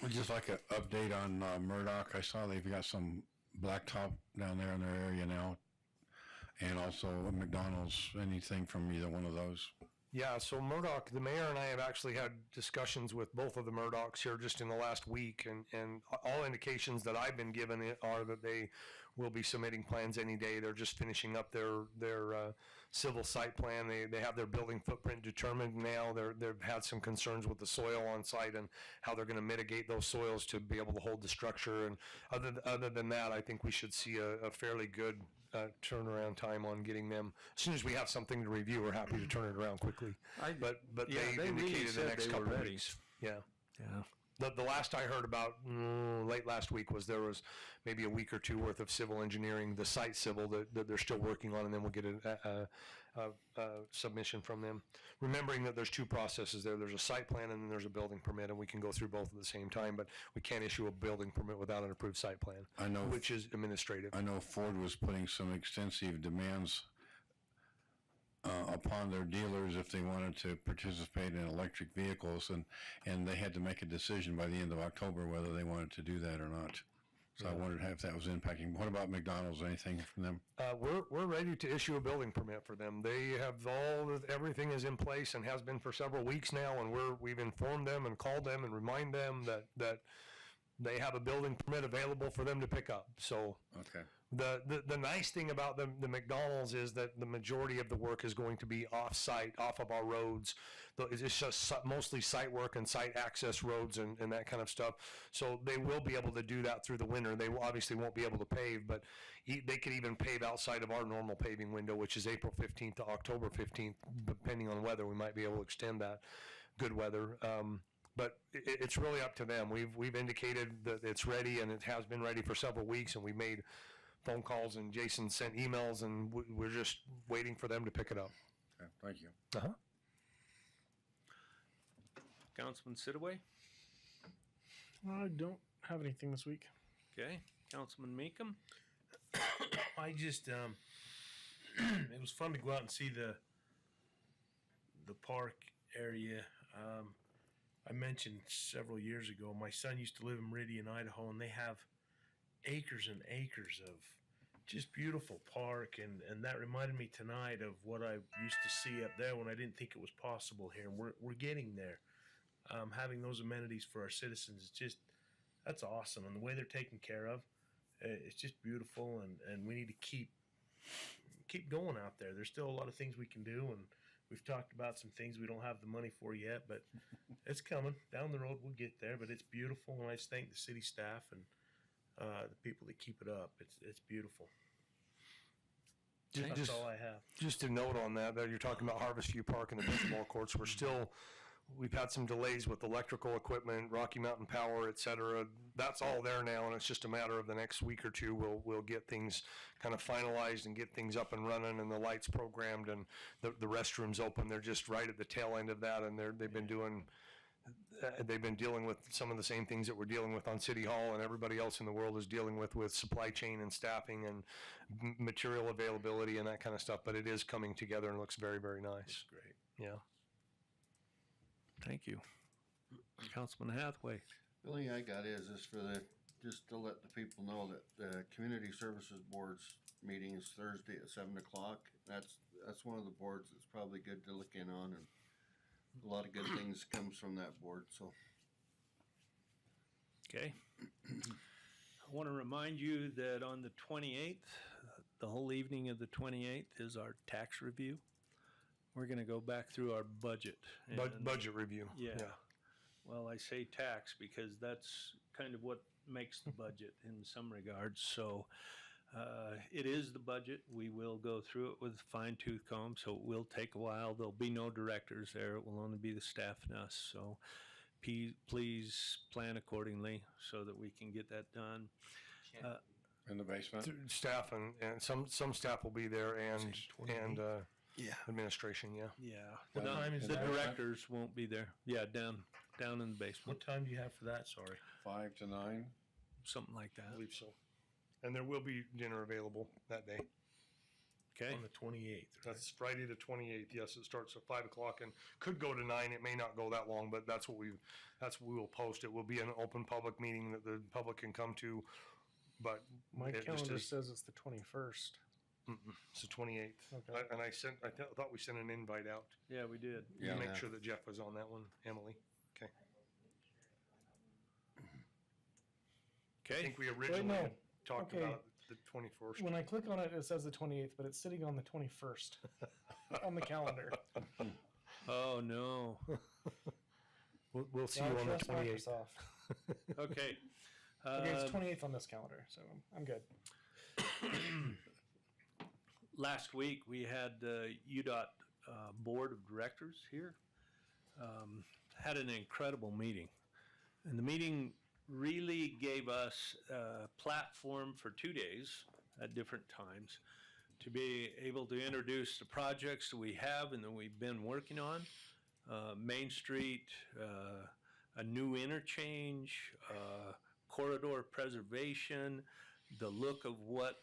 Would just like an update on Murdoch. I saw they've got some blacktop down there in their area now, and also McDonald's. Anything from either one of those? Yeah, so Murdoch, the mayor and I have actually had discussions with both of the Murdochs here just in the last week, and all indications that I've been given are that they will be submitting plans any day. They're just finishing up their civil site plan. They have their building footprint determined now. They've had some concerns with the soil on site and how they're going to mitigate those soils to be able to hold the structure. And other than that, I think we should see a fairly good turnaround time on getting them. As soon as we have something to review, we're happy to turn it around quickly. But yeah, they indicated really the next they couple were of ready. weeks. Yeah. Yeah. The last I heard about late last week was there was maybe a week or two worth of civil engineering, the site civil that they're still working on, and then we'll get a submission from them. Remembering that there's two processes there. There's a site plan and then there's a building permit, and we can go through both at the same time, but we can't issue a building permit without an approved site plan, I know, which is administrative. I know Ford was putting some extensive demands upon their dealers if they wanted to participate in electric vehicles, and they had to make a decision by the end of October whether they wanted to do that or not. So I wondered if that was impacting. What about McDonald's? Anything from them? We're ready to issue a building permit for them. They have everything is in place and has been for several weeks now, and we've informed them and called them and remind them that they have a building permit available for them to pick up. So Okay. the nice thing about the McDonald's is that the majority of the work is going to be off-site, off of our roads. It's just mostly site work and site access roads and that kind of stuff. So they will be able to do that through the winter. They obviously won't be able to pave, but they could even pave outside of our normal paving window, which is April 15th to October 15th, depending on weather. We might be able to extend that, good weather. But it's really up to them. We've indicated that it's ready, and it has been ready for several weeks, and we've made phone calls, and Jason sent emails, and we're just waiting for them to pick it up. Okay, thank you. Uh-huh. Councilman Sitaway. I don't have anything this week. Okay. Councilman Meekum. I just it was fun to go out and see the park area. I mentioned several years ago, my son used to live in Meridian, Idaho, and they have acres and acres of just beautiful park, and that reminded me tonight of what I used to see up there when I didn't think it was possible here, and we're getting there. Having those amenities for our citizens is just, that's awesome, and the way they're taken care of, it's just beautiful, and we need to keep going out there. There's still a lot of things we can do, and we've talked about some things we don't have the money for yet, but it's coming. Down the road, we'll get there, but it's beautiful, and I just thank the city staff and the people that keep it up. It's beautiful. That's all I have. Just to note on that you're talking about Harvest View Park and the pickleball courts. We've had some delays with electrical equipment, Rocky Mountain Power, et cetera. That's all there now, and it's just a matter of the next week or two. We'll get things kind of finalized and get things up and running, and the lights programmed, and the restrooms open. They're just right at the tail end of that, and they've been dealing with some of the same things that we're dealing with on City Hall, and everybody else in the world is dealing with supply chain and staffing and material availability and that kind of stuff. But it is coming together and looks very, very nice. That's great. Yeah. Thank you. Councilman Hathaway. The only thing I got is just to let the people know that the Community Services Board's meeting is Thursday at 7 o'clock. That's one of the boards that's probably good to look in on, and a lot of good things comes from that board. So Okay. I want to remind you that on the 28th, the whole evening of the 28th is our tax review. We're going to go back through our budget. Budget review. Yeah. Well, I say tax because that's kind of what makes the budget in some regards. So it is the budget. We will go through it with a fine-tooth comb, so it will take a while. There'll be no directors there. It will only be the staff and us. So please plan accordingly so that we can get that done. In the basement? Staff and some staff will be there and administration, yeah. Yeah. What time is the that? directors won't be there. Yeah, down in the basement. What time do you have for that? Sorry. 5 to 9? Something like that. I believe so. And there will be dinner available that day. Okay. On the 28th. That's Friday the 28th. Yes, it starts at 5 o'clock and could go to 9. It may not go that long, but that's what we will post. It will be an open public meeting that the public can come to. But my calendar says it's the 21st. It's the 28th. Okay. I thought we sent an invite out. Yeah, we did. Yeah. Make sure that Jeff was on that one. Emily. Okay. I think we originally talked about the 21st. When I click on it, it says the 28th, but it's sitting on the 21st on the calendar. Oh, no. We'll see you on the 28th. Okay. Okay, it's 28th on this calendar, so I'm good. Last week, we had the UDOT Board of Directors here. Had an incredible meeting. And the meeting really gave us a platform for 2 days at different times to be able to introduce the projects that we have and that we've been working on. Main Street, a new interchange, corridor preservation, the look of what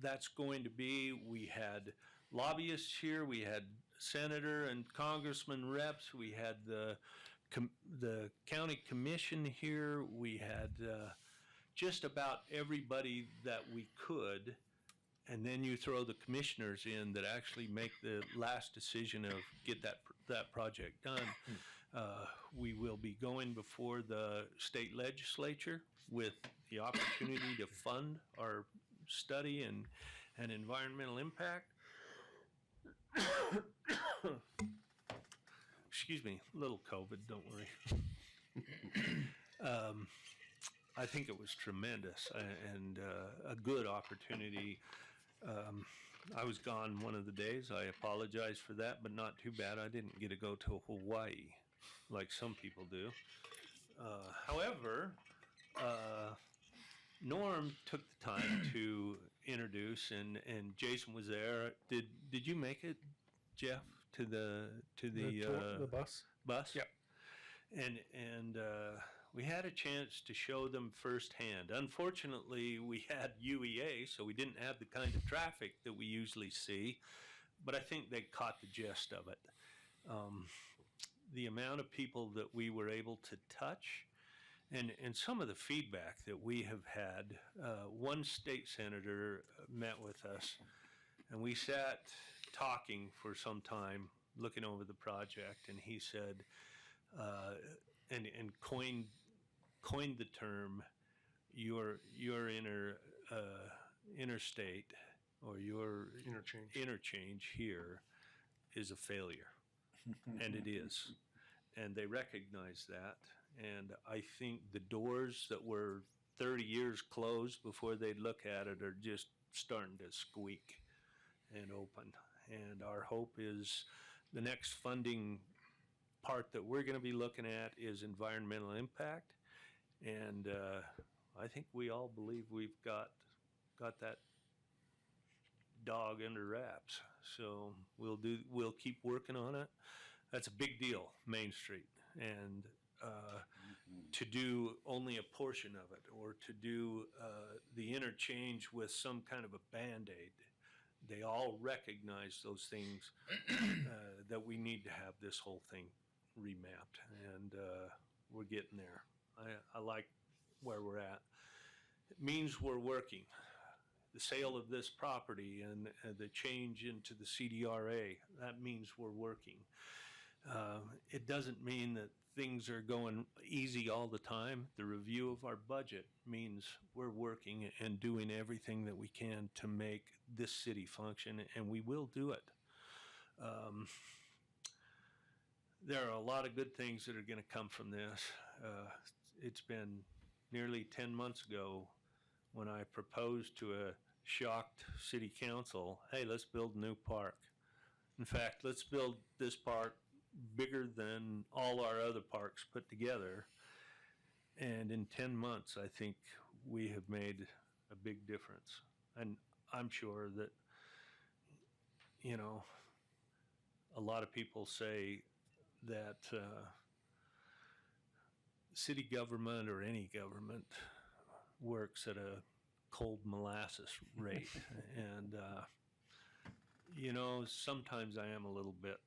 that's going to be. We had lobbyists here, we had senator and congressman reps, we had the county commission here, we had just about everybody that we could, and then you throw the commissioners in that actually make the last decision of get that project done. We will be going before the state legislature with the opportunity to fund our study and environmental impact. Excuse me, a little COVID, don't worry. I think it was tremendous and a good opportunity. I was gone one of the days. I apologize for that, but not too bad. I didn't get to go to Hawaii like some people do. However, Norm took the time to introduce, and Jason was there. Did you make it, Jeff, to the bus? Bus? Yep. And we had a chance to show them firsthand. Unfortunately, we had UEA, so we didn't have the kind of traffic that we usually see, but I think they caught the gist of it. The amount of people that we were able to touch and some of the feedback that we have had. One state senator met with us, and we sat talking for some time, looking over the project, and he said, and coined the term, your interstate or your interchange here is a failure, and it is, and they recognize that. And I think the doors that were 30 years closed before they'd look at it are just starting to squeak and open. And our hope is the next funding part that we're going to be looking at is environmental impact. And I think we all believe we've got that dog under wraps. So we'll keep working on it. That's a big deal, Main Street. And to do only a portion of it, or to do the interchange with some kind of a Band-Aid, they all recognize those things, that we need to have this whole thing remapped, and we're getting there. I like where we're at. It means we're working. The sale of this property and the change into the CDRA, that means we're working. It doesn't mean that things are going easy all the time. The review of our budget means we're working and doing everything that we can to make this city function, and we will do it. There are a lot of good things that are going to come from this. It's been nearly 10 months ago when I proposed to a shocked city council, hey, let's build a new park. In fact, let's build this park bigger than all our other parks put together. And in 10 months, I think we have made a big difference. And I'm sure that, you know, a lot of people say that city government or any government works at a cold molasses rate. And, you know, sometimes I am a little bit,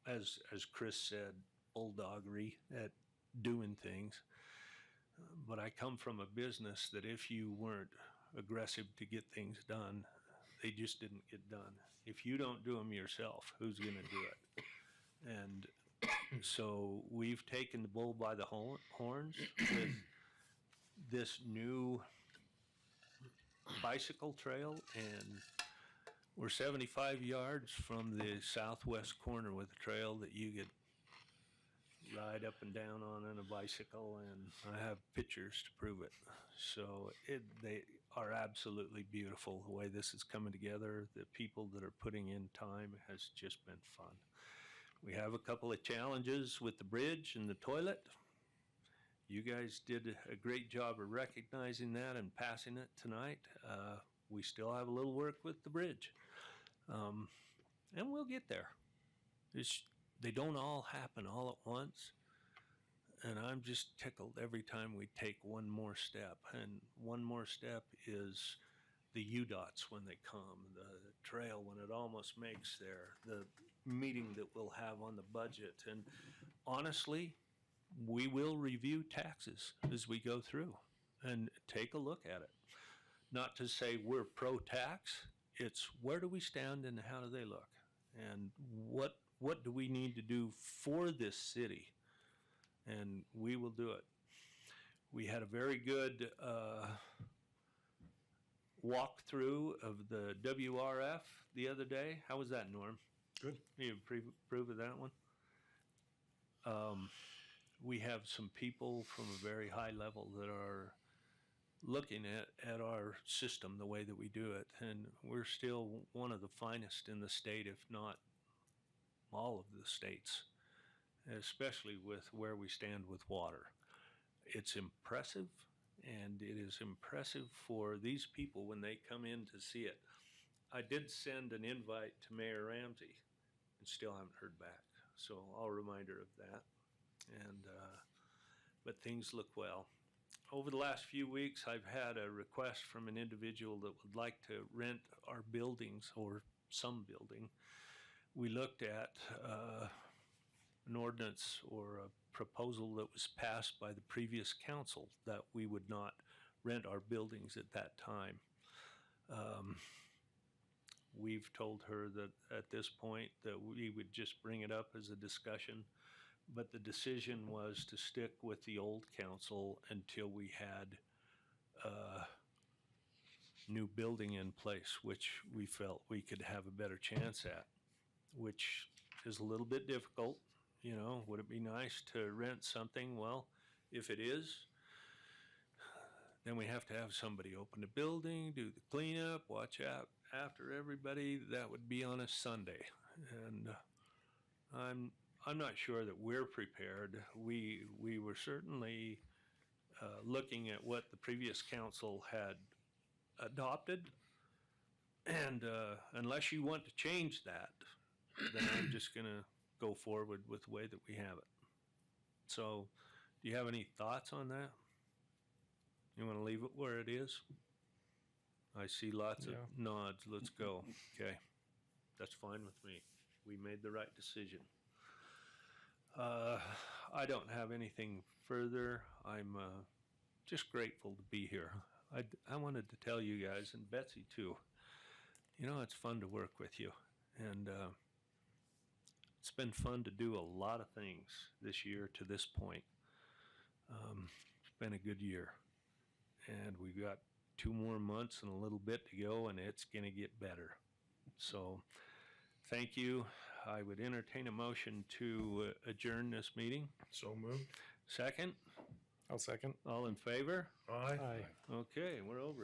as Chris said, bulldoggery at doing things. But I come from a business that if you weren't aggressive to get things done, they just didn't get done. If you don't do them yourself, who's going to do it? And so we've taken the bull by the horns with this new bicycle trail, and we're 75 yards from the southwest corner with a trail that you could ride up and down on a bicycle, and I have pictures to prove it. So they are absolutely beautiful the way this is coming together. The people that are putting in time has just been fun. We have a couple of challenges with the bridge and the toilet. You guys did a great job of recognizing that and passing it tonight. We still have a little work with the bridge. And we'll get there. They don't all happen all at once. And I'm just tickled every time we take one more step. And one more step is the UDOTs when they come, the trail when it almost makes there, the meeting that we'll have on the budget. And honestly, we will review taxes as we go through and take a look at it. Not to say we're pro-tax, it's where do we stand and how do they look? And what do we need to do for this city? And we will do it. We had a very good walkthrough of the WRF the other day. How was that, Norm? Good. You approve of that one? We have some people from a very high level that are looking at our system, the way that we do it, and we're still one of the finest in the state, if not all of the states, especially with where we stand with water. It's impressive, and it is impressive for these people when they come in to see it. I did send an invite to Mayor Ramsey and still haven't heard back, so I'll remind her of that. And but things look well. Over the last few weeks, I've had a request from an individual that would like to rent our buildings or some building. We looked at an ordinance or a proposal that was passed by the previous council that we would not rent our buildings at that time. We've told her that at this point that we would just bring it up as a discussion, but the decision was to stick with the old council until we had a new building in place, which we felt we could have a better chance at, which is a little bit difficult. You know, would it be nice to rent something? Well, if it is, then we have to have somebody open the building, do the cleanup, watch out after everybody. That would be on a Sunday. And I'm not sure that we're prepared. We were certainly looking at what the previous council had adopted, and unless you want to change that, then I'm just going to go forward with the way that we have it. So, do you have any thoughts on that? You want to leave it where it is? I see lots of nods. Let's go. Okay. That's fine with me. We made the right decision. I don't have anything further. I'm just grateful to be here. I wanted to tell you guys, and Betsy too, you know, it's fun to work with you. And it's been fun to do a lot of things this year to this point. It's been a good year. And we've got 2 more months and a little bit to go, and it's going to get better. So, thank you. I would entertain a motion to adjourn this meeting. So moved. Second? I'll second. All in favor? Aye. Aye. Okay, we're over it.